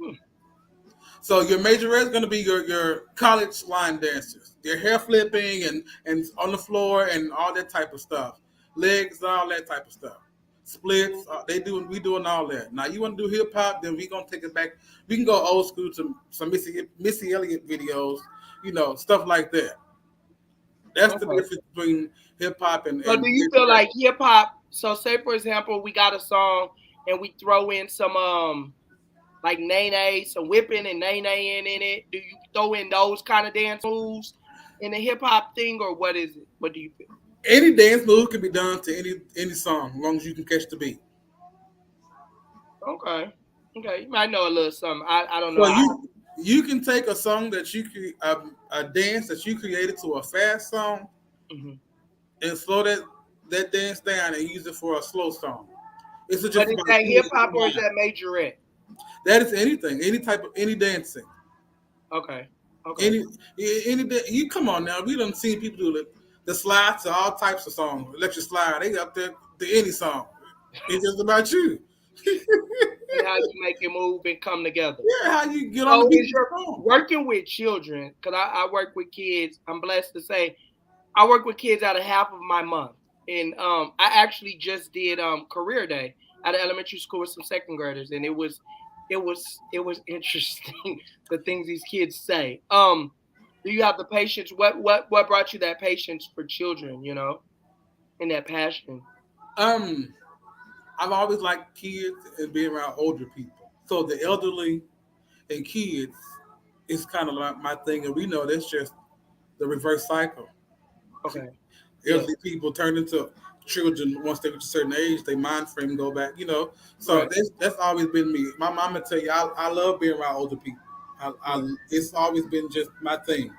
Hmm. So your majorette is going to be your college line dancers, their hair flipping and on the floor and all that type of stuff, legs, all that type of stuff, splits. We doing all that. Now you want to do hip hop, then we gonna take it back. We can go old school to some Missy Elliott videos, stuff like that. That's the Okay. difference between hip hop So and do you feel like hip hop? So say for example, we got a song and we throw in some like nay, some whipping and nay in it. Do you throw in those kind of dance moves in the hip hop thing, or what is it? What do you feel? any dance move can be done to any song as long as you can catch the beat. Okay, okay, you might know a little something. I don't know. So you can take a song that a dance that you created to a fast song Mhm. and slow that dance down and use it for a slow song. It's But just is about that hip creating hop or is mind. that majorette? That is anything, any type of any dancing, Okay, okay, any you come on now. We done seen people do the slide to all types of songs. Electric slide, they up there to any song. It's just about you. and how you make it move and come together. Yeah, how you get on the So beat is of the your song. working with children? Because I work with kids. I'm blessed to say I work with kids out of half of my month, and I actually just did career day at an elementary school with some second graders, and it was interesting the things these kids say. Do you have the patience? What brought you that patience for children? And that passion. Um, I've always liked kids and being around older people. So the elderly and kids is kind of like my thing, and we know that's just the reverse cycle. Okay. Yeah. Elderly people turn into children once they reach a certain age. They mind frame go back. So Right. that's always been me. My mama tell you, I love being around older people. Right. It's always been just my thing.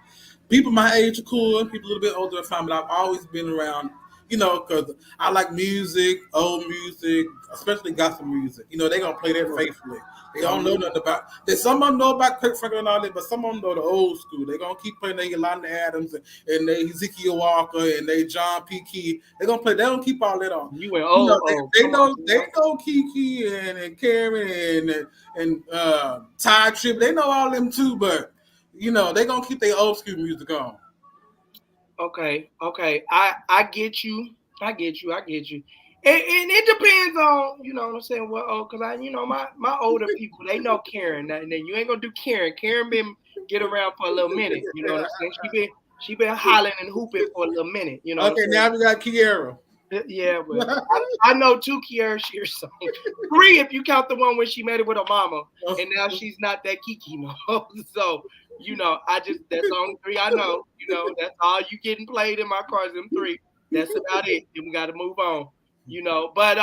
People my age are cool, and people a little bit older are fine, but I've always been around. Because I like music, old music, especially gospel music. They gonna play that Sure. faithfully. They Oh don't know yeah. nothing about. Some of them know about Kirk Franklin and all that, but some of them know the old school. They gonna keep playing their Yolanda Adams and they Ezekiel Walker and they John P. Key. They gonna play. They don't keep all that on. You went oh, They come on, know they Gino. know Kiki and Karen and Ty Tripp. They know all them too, but they gonna keep their old school music on. Okay, okay. I get you. I get you. I get you. And it depends on, what I'm saying, what because my older people, they know Karen. And then you ain't gonna do Karen. Karen been get around for a little minute, you know what I'm saying? She been hollering and hooping for a little minute, you know what I'm Okay, saying? now we got Kiera. Yeah, but I know two Kiara Shear songs. Three if you count the one when she made it with her mama, and now she's not that Kiki no more. So, I just that's the only three I know. That's all you getting played in my cars, them three. That's about it. Then we gotta move on. But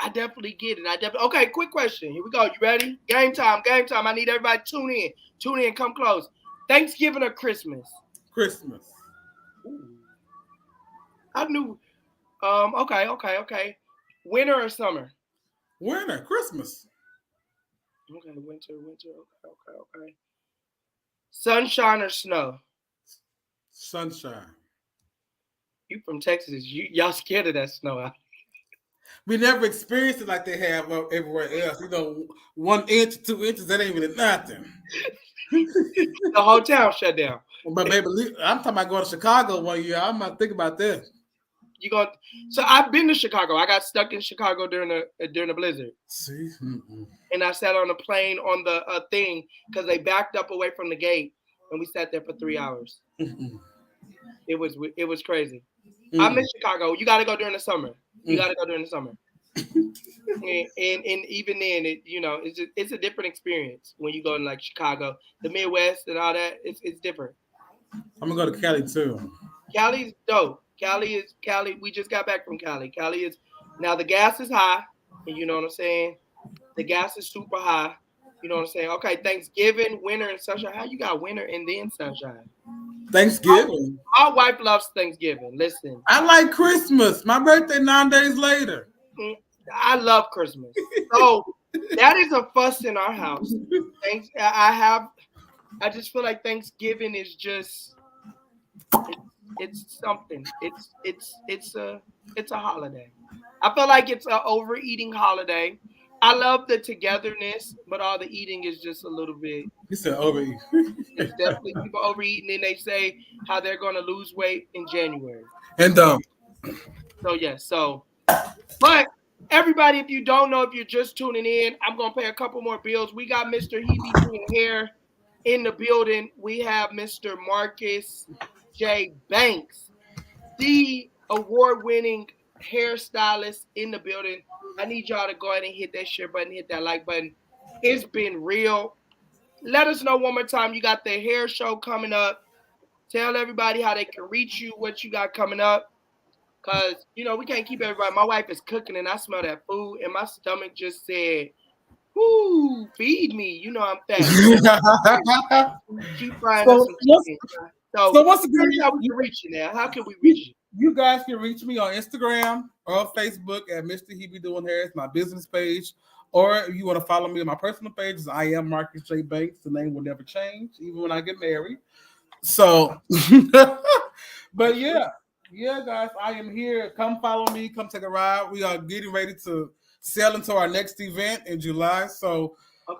I definitely get it. Okay, quick question. Here we go. You ready? Game time. Game time. I need everybody to tune in. Tune in. Come close. Thanksgiving or Christmas? Christmas. Ooh, I knew. Okay. Winter or summer? Winter. Christmas. Okay, winter. Okay. Sunshine or snow? Sunshine. You from Texas? Y'all scared of that snow? We never experienced it like they have everywhere else. 1 inch, 2 inches, that ain't really nothing. The whole town shut down. But baby, I'm talking about going to Chicago one year. I'm not thinking about that. You go. So I've been to Chicago. I got stuck in Chicago during the blizzard. See, and I sat on a plane on the thing because they backed up away from the gate, and we sat there for 3 hours. It was crazy. I miss Chicago. You got to go during the summer. You got to go during the summer. and even then, it's a different experience when you go to like Chicago, the Midwest, and all that. It's different. I'm gonna go to Cali too. Cali's dope. Cali. We just got back from Cali. Cali is now the gas is high, and you know what I'm saying. The gas is super high. You know what I'm saying? Okay, Thanksgiving, winter, and sunshine. How you got winter and then sunshine? Thanksgiving. My wife loves Thanksgiving. Listen. I like Christmas. My birthday 9 days later. I love Christmas. So that is a fuss in our house. I just feel like Thanksgiving is just it's something. It's a holiday. I feel like it's an overeating holiday. I love the togetherness, but all the eating is just a little bit. You said overeat. It's definitely people overeating, and they say how they're going to lose weight in January. And So yes, but everybody, if you don't know, if you're just tuning in, I'm gonna pay a couple more bills. We got Mr. He Be Doing Hair in the building. We have Mr. Marcus J. Banks, the award-winning hairstylist in the building. I need y'all to go ahead and hit that share button, hit that like button. It's been real. Let us know one more time. You got the hair show coming up. Tell everybody how they can reach you, what you got coming up. Because, we can't keep everybody. My wife is cooking and I smell that food and my stomach just said, whoo, feed me. I'm fat. Keep frying us some chicken. So once again, how we can reach you now? How can we reach you? You guys can reach me on Instagram or Facebook at Mr. He Be Doing Hair. It's my business page. Or if you want to follow me on my personal pages, I am Marcus J. Banks. The name will never change, even when I get married. So, but yeah, guys, I am here. Come follow me. Come take a ride. We are getting ready to sail into our next event in July. So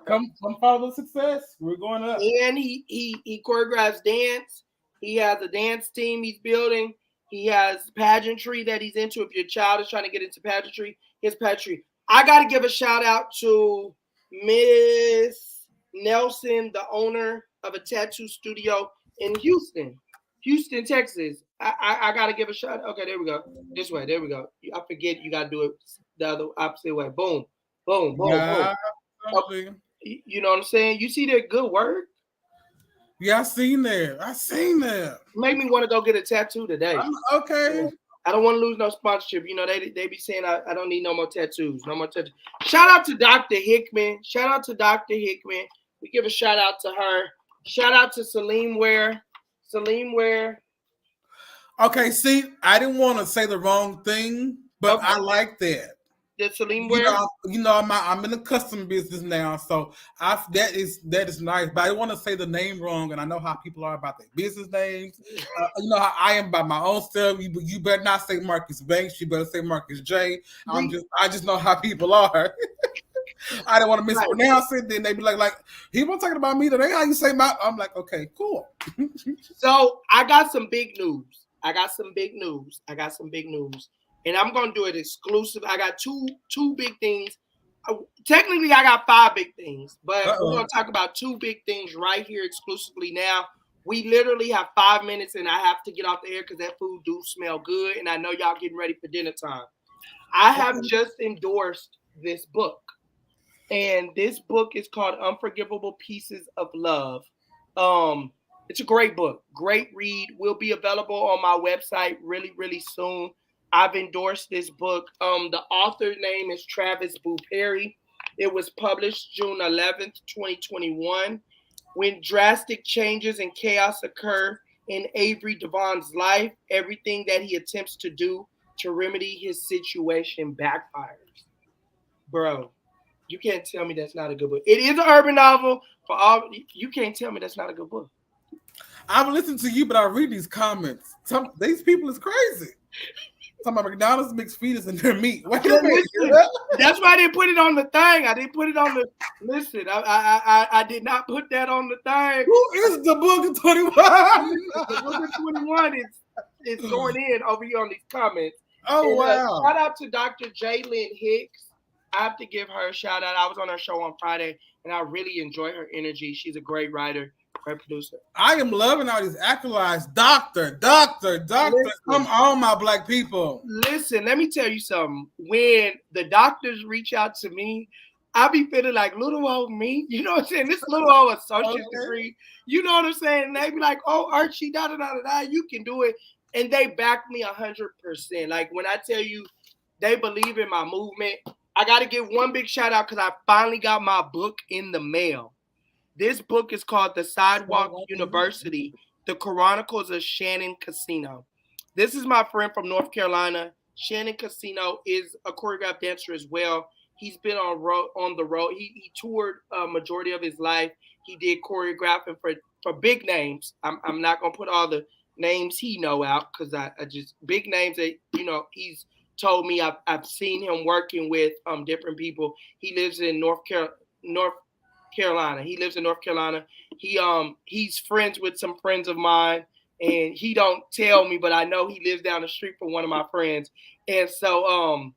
come follow the success. We're going up. And he choreographs dance. He has a dance team he's building. He has pageantry that he's into. If your child is trying to get into pageantry, his pageantry. I got to give a shout out to Miss Nelson, the owner of a tattoo studio in Houston, Texas. I got to give a shout out. Okay, there we go. This way. There we go. I forget you got to do it the other opposite way. Boom. Boom. Okay. You know what I'm saying? You see their good work? Yeah, I seen that. Make me want to go get a tattoo today. Okay. I don't want to lose no sponsorship. They be saying I don't need no more tattoos. No more tattoos. Shout out to Dr. Hickman. We give a shout out to her. Shout out to Salim Ware. Okay, see, I didn't want to say the wrong thing, but I like that. The Salim Ware? I'm in the custom business now, so that is nice. But I don't want to say the name wrong, and I know how people are about their business names. You know how I am about my own stuff. You better not say Marcus Banks. You better say Marcus J. I just know how people are. I don't want to mispronounce it. Then they be like he was talking about me. That ain't how you say my. I'm like, okay, cool. So I got some big news. And I'm gonna do it exclusive. I got two big things. Technically, I got 5 big things, but we're gonna talk about 2 big things right here exclusively now. We literally have 5 minutes, and I have to get off the air because that food do smell good, and I know y'all getting ready for dinner time. I have just endorsed this book, and this book is called Unforgivable Pieces of Love. It's a great book, great read. Will be available on my website really, really soon. I've endorsed this book. The author name is Travis Perry. It was published June 11th, 2021. When drastic changes and chaos occur in Avery Devon's life, everything that he attempts to do to remedy his situation backfires. Bro, you can't tell me that's not a good book. It is an urban novel for all. You can't tell me that's not a good book. I've listened to you, but I read these comments. These people is crazy. Talking about McDonald's mixed fetus in their meat. Wait a minute. That's why I didn't put it on the thing. I didn't put it on the. Listen, I did not put that on the thing. Who is the book of 21? The book of 21 is going in over here on these comments. Oh, and, wow. Shout out to Dr. Jalen Hicks. I have to give her a shout out. I was on her show on Friday, and I really enjoy her energy. She's a great writer, great producer. I am loving all these accolades. Doctor. Listen, come on, my black people. Listen, let me tell you something. When the doctors reach out to me, I be feeling like little old me. You know what I'm saying? This little old associate degree. You know what I'm saying? And they be like, oh, Archie, you can do it. And they back me 100%. Like when I tell you they believe in my movement, I got to give one big shout out because I finally got my book in the mail. This book is called The Sidewalk University, The Chronicles of Shannon Casino. This is my friend from North Carolina. Shannon Casino is a choreographed dancer as well. He's been on the road. He toured a majority of his life. He did choreographing for big names. I'm not going to put all the names he know out because I just big names that, he's told me I've seen him working with different people. He lives in North Carolina. He lives in North Carolina. He's friends with some friends of mine, and he don't tell me, but I know he lives down the street from one of my friends. And so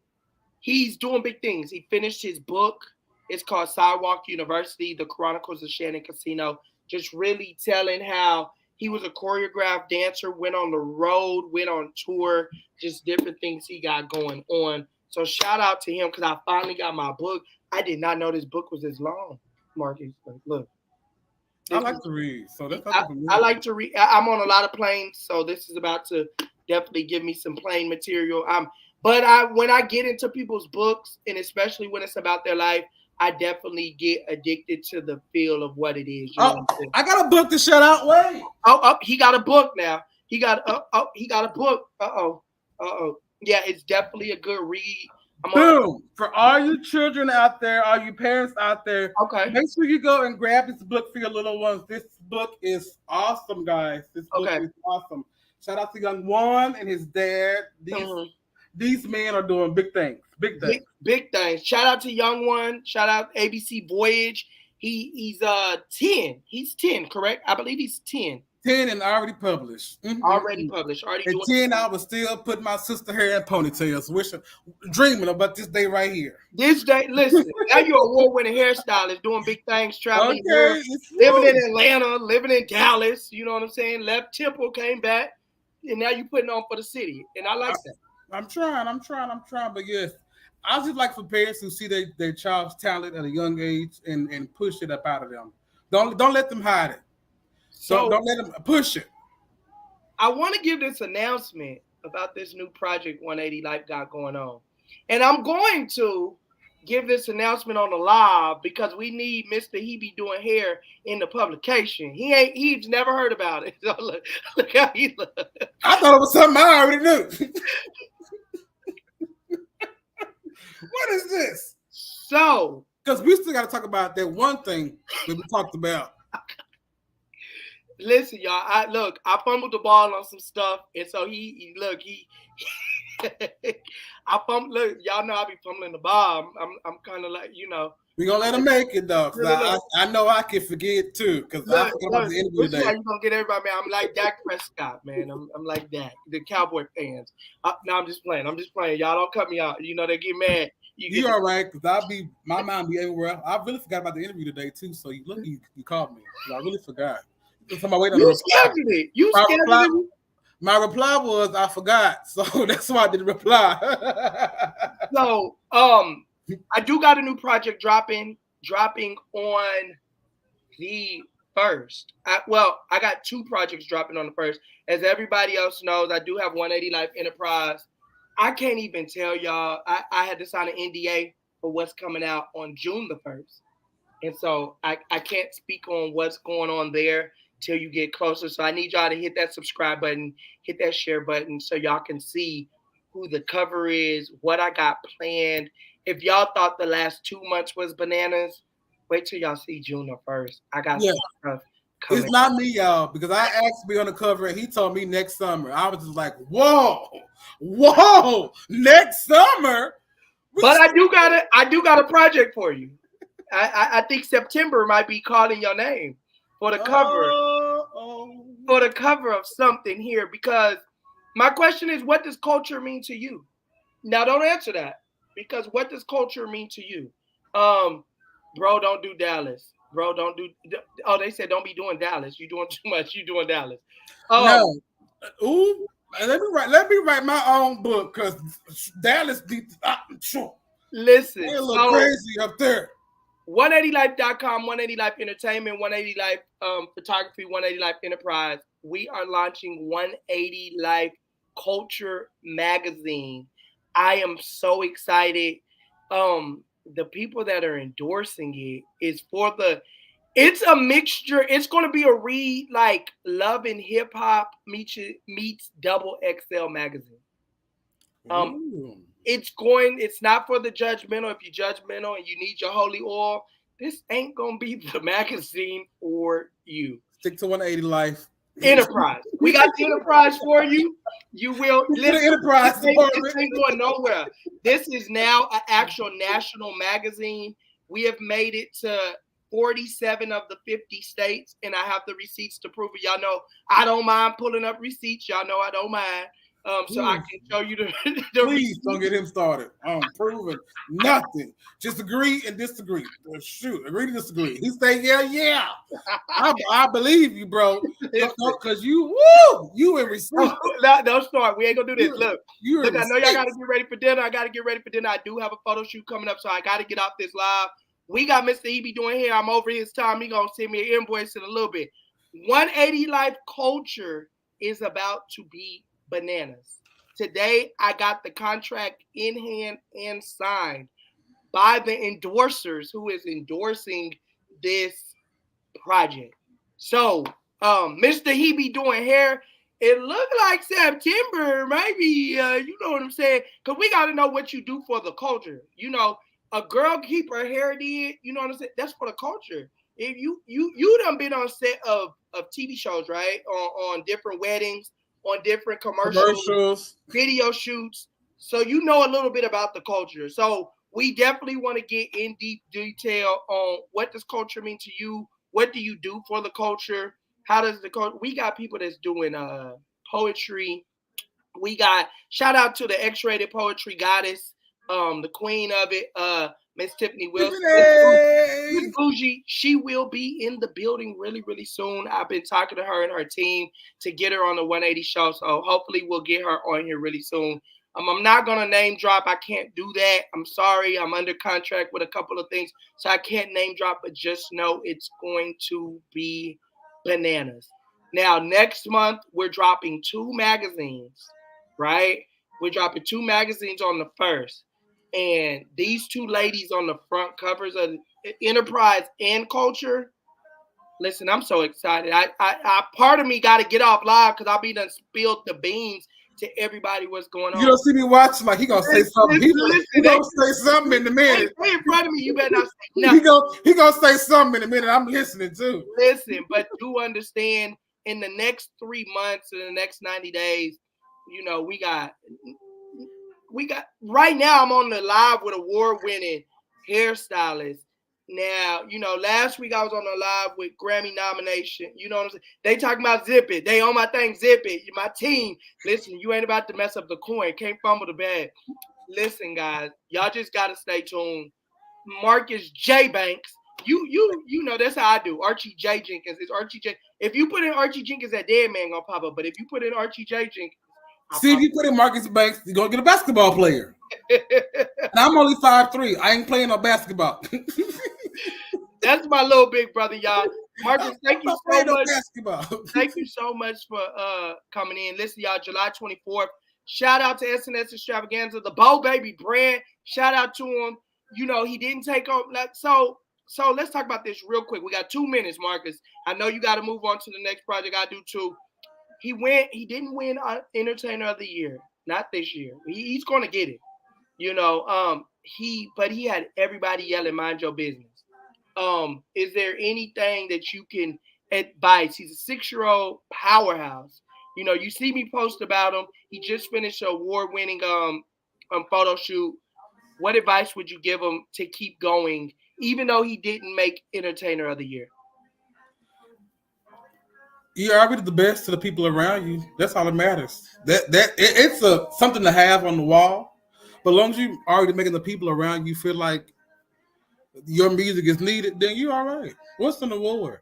he's doing big things. He finished his book. It's called Sidewalk University, The Chronicles of Shannon Casino, just really telling how he was a choreographed dancer, went on the road, went on tour, just different things he got going on. So shout out to him because I finally got my book. I did not know this book was this long, Marcus. Look. I like to read. So that's I like to read. I'm on a lot of planes, so this is about to definitely give me some plane material. But when I get into people's books, and especially when it's about their life, I definitely get addicted to the feel of what it is. I got a book to shout out. Wait. He got a book now. He got a book. Yeah, it's definitely a good read. Boom. For all you children out there, all you parents out there, okay, make sure you go and grab this book for your little ones. This book is awesome, guys. This book is awesome. Shout out to Young One and his dad. These men are doing big things. Big things. Shout out to Young One. Shout out ABC Voyage. He's 10. He's 10, correct? I believe he's 10. 10 and already published. Mm-hmm. Already published. At 10, I was still putting my sister hair in ponytails, dreaming about this day right here. This day, listen, now you're an award-winning hairstylist, doing big things, traveling here, living in Atlanta, living in Dallas. You know what I'm saying? Left Temple, came back, and now you're putting on for the city, and I like that. I'm trying, but yes, I just like for parents who see their child's talent at a young age and push it up out of them. Don't let them hide it. So don't let them push it. I want to give this announcement about this new project 180 Life got going on. And I'm going to give this announcement on the live because we need Mr. He be doing hair in the publication. He's never heard about it. So look how he look. I thought it was something I already knew. What is this? So, because we still got to talk about that one thing that we talked about. Listen, y'all. I fumbled the ball on some stuff, and so he I fumbled. Look, y'all know I be fumbling the ball. I'm kind of like, We gonna let him make it though. I know I can forget too. Because I forgot about the interview today. You gonna get everybody, man. I'm like Dak Prescott, man. I'm like that. The Cowboy fans. No, I'm just playing. Y'all don't cut me out. They get mad. You all right? Because my mind be everywhere. I really forgot about the interview today too. So you called me. I really forgot. You scheduled it. My reply was I forgot, so that's why I didn't reply. So I do got a new project dropping on the 1st. I got 2 projects dropping on the 1st. As everybody else knows, I do have 180 Life Enterprise. I can't even tell y'all. I had to sign an NDA for what's coming out on June the 1st. And so I can't speak on what's going on there till you get closer. So I need y'all to hit that subscribe button, hit that share button so y'all can see who the cover is, what I got planned. If y'all thought the last 2 months was bananas, wait till y'all see June the 1st. I got some stuff coming. It's not me, y'all, because I asked to be on the cover and he told me next summer. I was just like, whoa, next summer. But I do got a project for you. I think September might be calling your name for the cover. For the cover of something here, because my question is, what does culture mean to you? Now don't answer that, because what does culture mean to you? Bro, don't do Dallas. Bro, don't do. Oh, they said don't be doing Dallas. You doing too much. You doing Dallas. No. Ooh. Let me write my own book, because Dallas beat. Listen, they look crazy up there. 180life.com, 180 Life Entertainment, 180 Life Photography, 180 Life Enterprise. We are launching 180 Life Culture Magazine. I am so excited. The people that are endorsing it is for it's a mixture. It's going to be a read like Love and Hip Hop meets Double XL magazine. It's not for the judgmental. If you're judgmental and you need your holy oil, this ain't gonna be the magazine for you. Stick to 180 Life Enterprise. We got the Enterprise for you. You will listen. The Enterprise this ain't going nowhere. This is now an actual national magazine. We have made it to 47 of the 50 states, and I have the receipts to prove it. Y'all know I don't mind pulling up receipts. Y'all know I don't mind. So I can show you the please don't get him started. Proving nothing. Just agree and disagree. Shoot, agree to disagree. He say, yeah. I believe you, bro. Because you in receipt. Don't start. We ain't gonna do this. Look, I know y'all gotta get ready for dinner. I do have a photo shoot coming up, so I gotta get off this live. We got Mr. Eb doing here. I'm over his time. He gonna send me an invoice in a little bit. 180 Life Culture is about to be bananas. Today, I got the contract in hand and signed by the endorsers who is endorsing this project. So, Mr. He be doing hair. It looked like September, maybe. You know what I'm saying? Because we got to know what you do for the culture. You know, a girl keep her hair did. You know what I'm saying? That's for the culture. If you done been on set of TV shows, right? On different weddings, on different commercials, video shoots. So you know a little bit about the culture. So we definitely want to get in deep detail on what does culture mean to you? What do you do for the culture? How does the culture? We got people that's doing poetry. We got shout out to the X-rated poetry goddess, the queen of it, Miss Tiffany Wilson. Miss Bougie, she will be in the building really, really soon. I've been talking to her and her team to get her on the 180 show. So hopefully we'll get her on here really soon. I'm not going to name drop. I can't do that. I'm sorry. I'm under contract with a couple of things. So I can't name drop, but just know it's going to be bananas. Now, next month, we're dropping 2 magazines, right? We're dropping 2 magazines on the 1st. And these 2 ladies on the front covers of Enterprise and Culture. Listen, I'm so excited. I part of me got to get off live because I'll be done spilled the beans to everybody what's going on. You don't see me watching like he gonna say something. He gonna say something in a minute. Hey, in front of me, you better not say nothing. He gonna say something in a minute. I'm listening too. Listen, but do understand in the next 3 months, in the next 90 days, you know, we got right now I'm on the live with award-winning hairstylist. Now, you know, last week I was on the live with Grammy nomination. You know what I'm saying? They talking about Zip It. They on my thing, Zip It. My team. Listen, you ain't about to mess up the coin. Can't fumble the bag. Listen, guys, y'all just got to stay tuned. Marcus J. Banks. You know, that's how I do. Archie J. Jenkins. It's Archie J. If you put in Archie Jenkins, that dead man gonna pop up. But if you put in Archie J. Jenkins, see, if you put in Marcus Banks, you're gonna get a basketball player. And I'm only 5'3". I ain't playing no basketball. That's my little big brother, y'all. Marcus, thank you so much. Basketball. Thank you so much for coming in. Listen, y'all, July 24th, Shout out to SNS Extravaganza, the Bo Baby brand. Shout out to him. He didn't take over. So let's talk about this real quick. We got 2 minutes, Marcus. I know you got to move on to the next project. I do too. He didn't win Entertainer of the Year. Not this year. He's going to get it. But he had everybody yelling, "Mind your business." Is there anything that you can advise? He's a 6-year-old powerhouse. You see me post about him. He just finished an award-winning photo shoot. What advice would you give him to keep going, even though he didn't make Entertainer of the Year? You're already the best to the people around you. That's all that matters. It's a something to have on the wall, but as long as you already making the people around you feel like your music is needed, then you're all right. What's an award?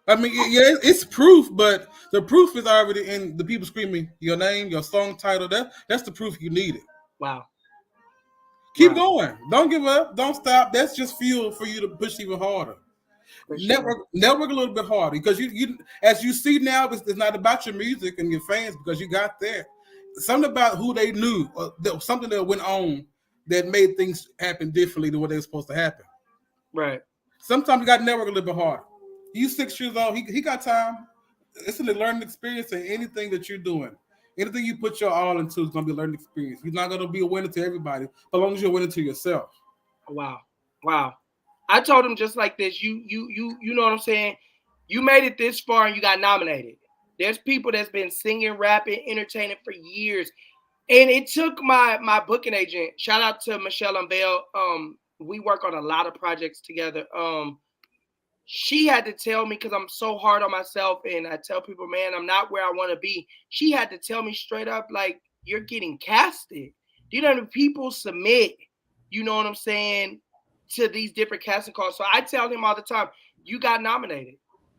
I mean, yeah, it's proof, but the proof is already in the people screaming your name, your song title. That's the proof you needed. Wow. Keep Right. going. Don't give up. Don't stop. That's just fuel for you to push even harder. For sure. Network a little bit harder because you as you see now, it's not about your music and your fans because you got there. Something about who they knew, something that went on that made things happen differently than what they were supposed to happen. Right. Sometimes you got to network a little bit harder. You 6 years old, he got time. It's a learning experience in anything that you're doing. Anything you put your all into is going to be a learning experience. You're not going to be a winner to everybody, but as long as you're a winner to yourself. Wow. Wow. I told him just like this. You know what I'm saying? You made it this far and you got nominated. There's people that's been singing, rapping, entertaining for years. And it took my booking agent. Shout out to Michelle Unveil. We work on a lot of projects together. She had to tell me because I'm so hard on myself, and I tell people, man, I'm not where I want to be. She had to tell me straight up, like, you're getting casted. People submit, you know what I'm saying, to these different casting calls. So I tell him all the time, you got nominated.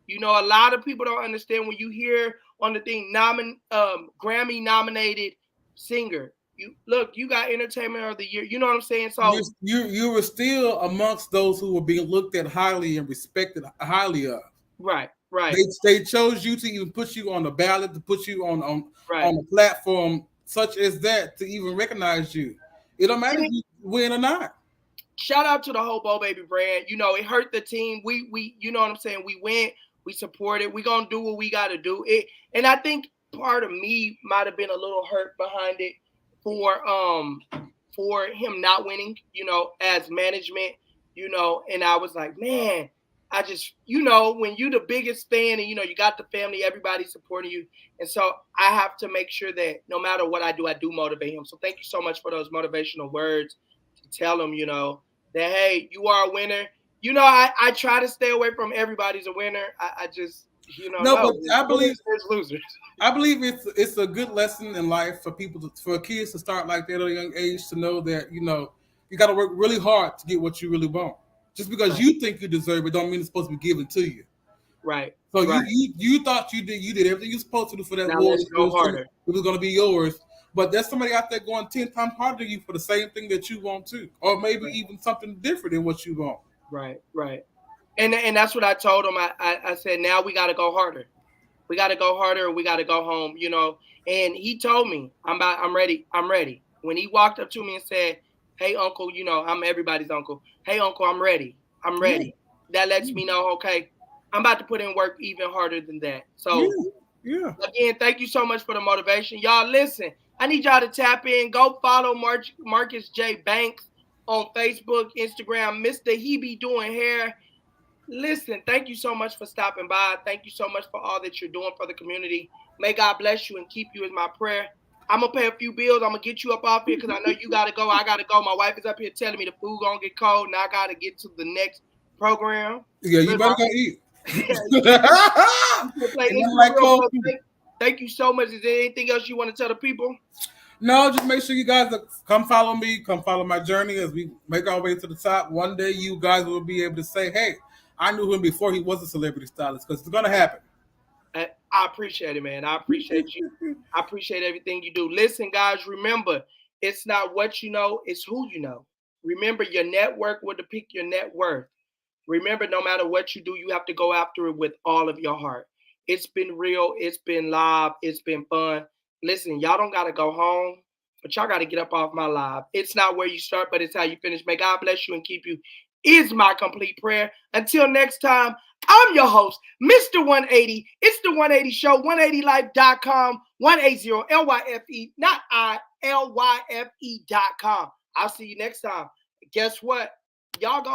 A lot of people don't understand when you hear on the thing, Grammy nominated singer. You got Entertainment of the Year. You know what I'm saying? So You were still amongst those who were being looked at highly and respected highly of. right, right, They chose you to even put you on the ballot, to put you right. on a platform such as that to even recognize you. It don't matter if you win or not. Shout out to the whole Bo Baby brand. It hurt the team. We you know what I'm saying? We went, we supported, we gonna do what we gotta do. And I think part of me might have been a little hurt behind it for him not winning, as management, and I was like, man, I just, when you the biggest fan and you got the family, everybody supporting you. And so I have to make sure that no matter what I do motivate him. So thank you so much for those motivational words to tell him, that hey, you are a winner. I try to stay away from everybody's a winner. I just, No, but I believe there's losers. I believe it's a good lesson in life for for kids to start like that at a young age to know that you got to work really hard to get what you really want. Just because Right. you think you deserve it, don't mean it's supposed to be given to you. Right. So right. you thought you did everything you're supposed to do for that Now award. let's go harder. It was going to be yours, but there's somebody out there going 10 times harder than you for the same thing that you want to, or maybe Right. even something different than what you want. Right. Right. And that's what I told him. I said, now we got to go harder. We got to go harder. We got to go home. And he told me, I'm ready. I'm ready. When he walked up to me and said, "Hey, Uncle, I'm everybody's uncle. Hey, Uncle, I'm ready. I'm Yeah. ready." That lets me know, okay, I'm about to put in work even harder than that. So Yeah. again, thank you so much for the motivation. Y'all, listen, I need y'all to tap in. Go follow Marcus J. Banks on Facebook, Instagram. Mr. He Be Doing Hair. Listen, thank you so much for stopping by. Thank you so much for all that you're doing for the community. May God bless you and keep you is my prayer. I'm going to pay a few bills. I'm going to get you up off here because I know you got to go. I got to go. My wife is up here telling me the food going to get cold, and I got to get to the next program. Yeah, you better go eat. Thank you so much. Is there anything else you want to tell the people? No, just make sure you guys come follow me, come follow my journey as we make our way to the top. One day you guys will be able to say, hey, I knew him before he was a celebrity stylist, because it's going to happen. I appreciate it, man. I appreciate you. I appreciate everything you do. Listen, guys, remember, it's not what you know, it's who you know. Remember, your network will depict your net worth. Remember, no matter what you do, you have to go after it with all of your heart. It's been real. It's been live. It's been fun. Listen, y'all don't got to go home, but y'all got to get up off my live. It's not where you start, but it's how you finish. May God bless you and keep you is my complete prayer. Until next time, I'm your host, Mr. 180. It's the 180 Show, 180life.com, 180 LYFE, not I, LYFE.com. I'll see you next time. Guess what? Y'all go.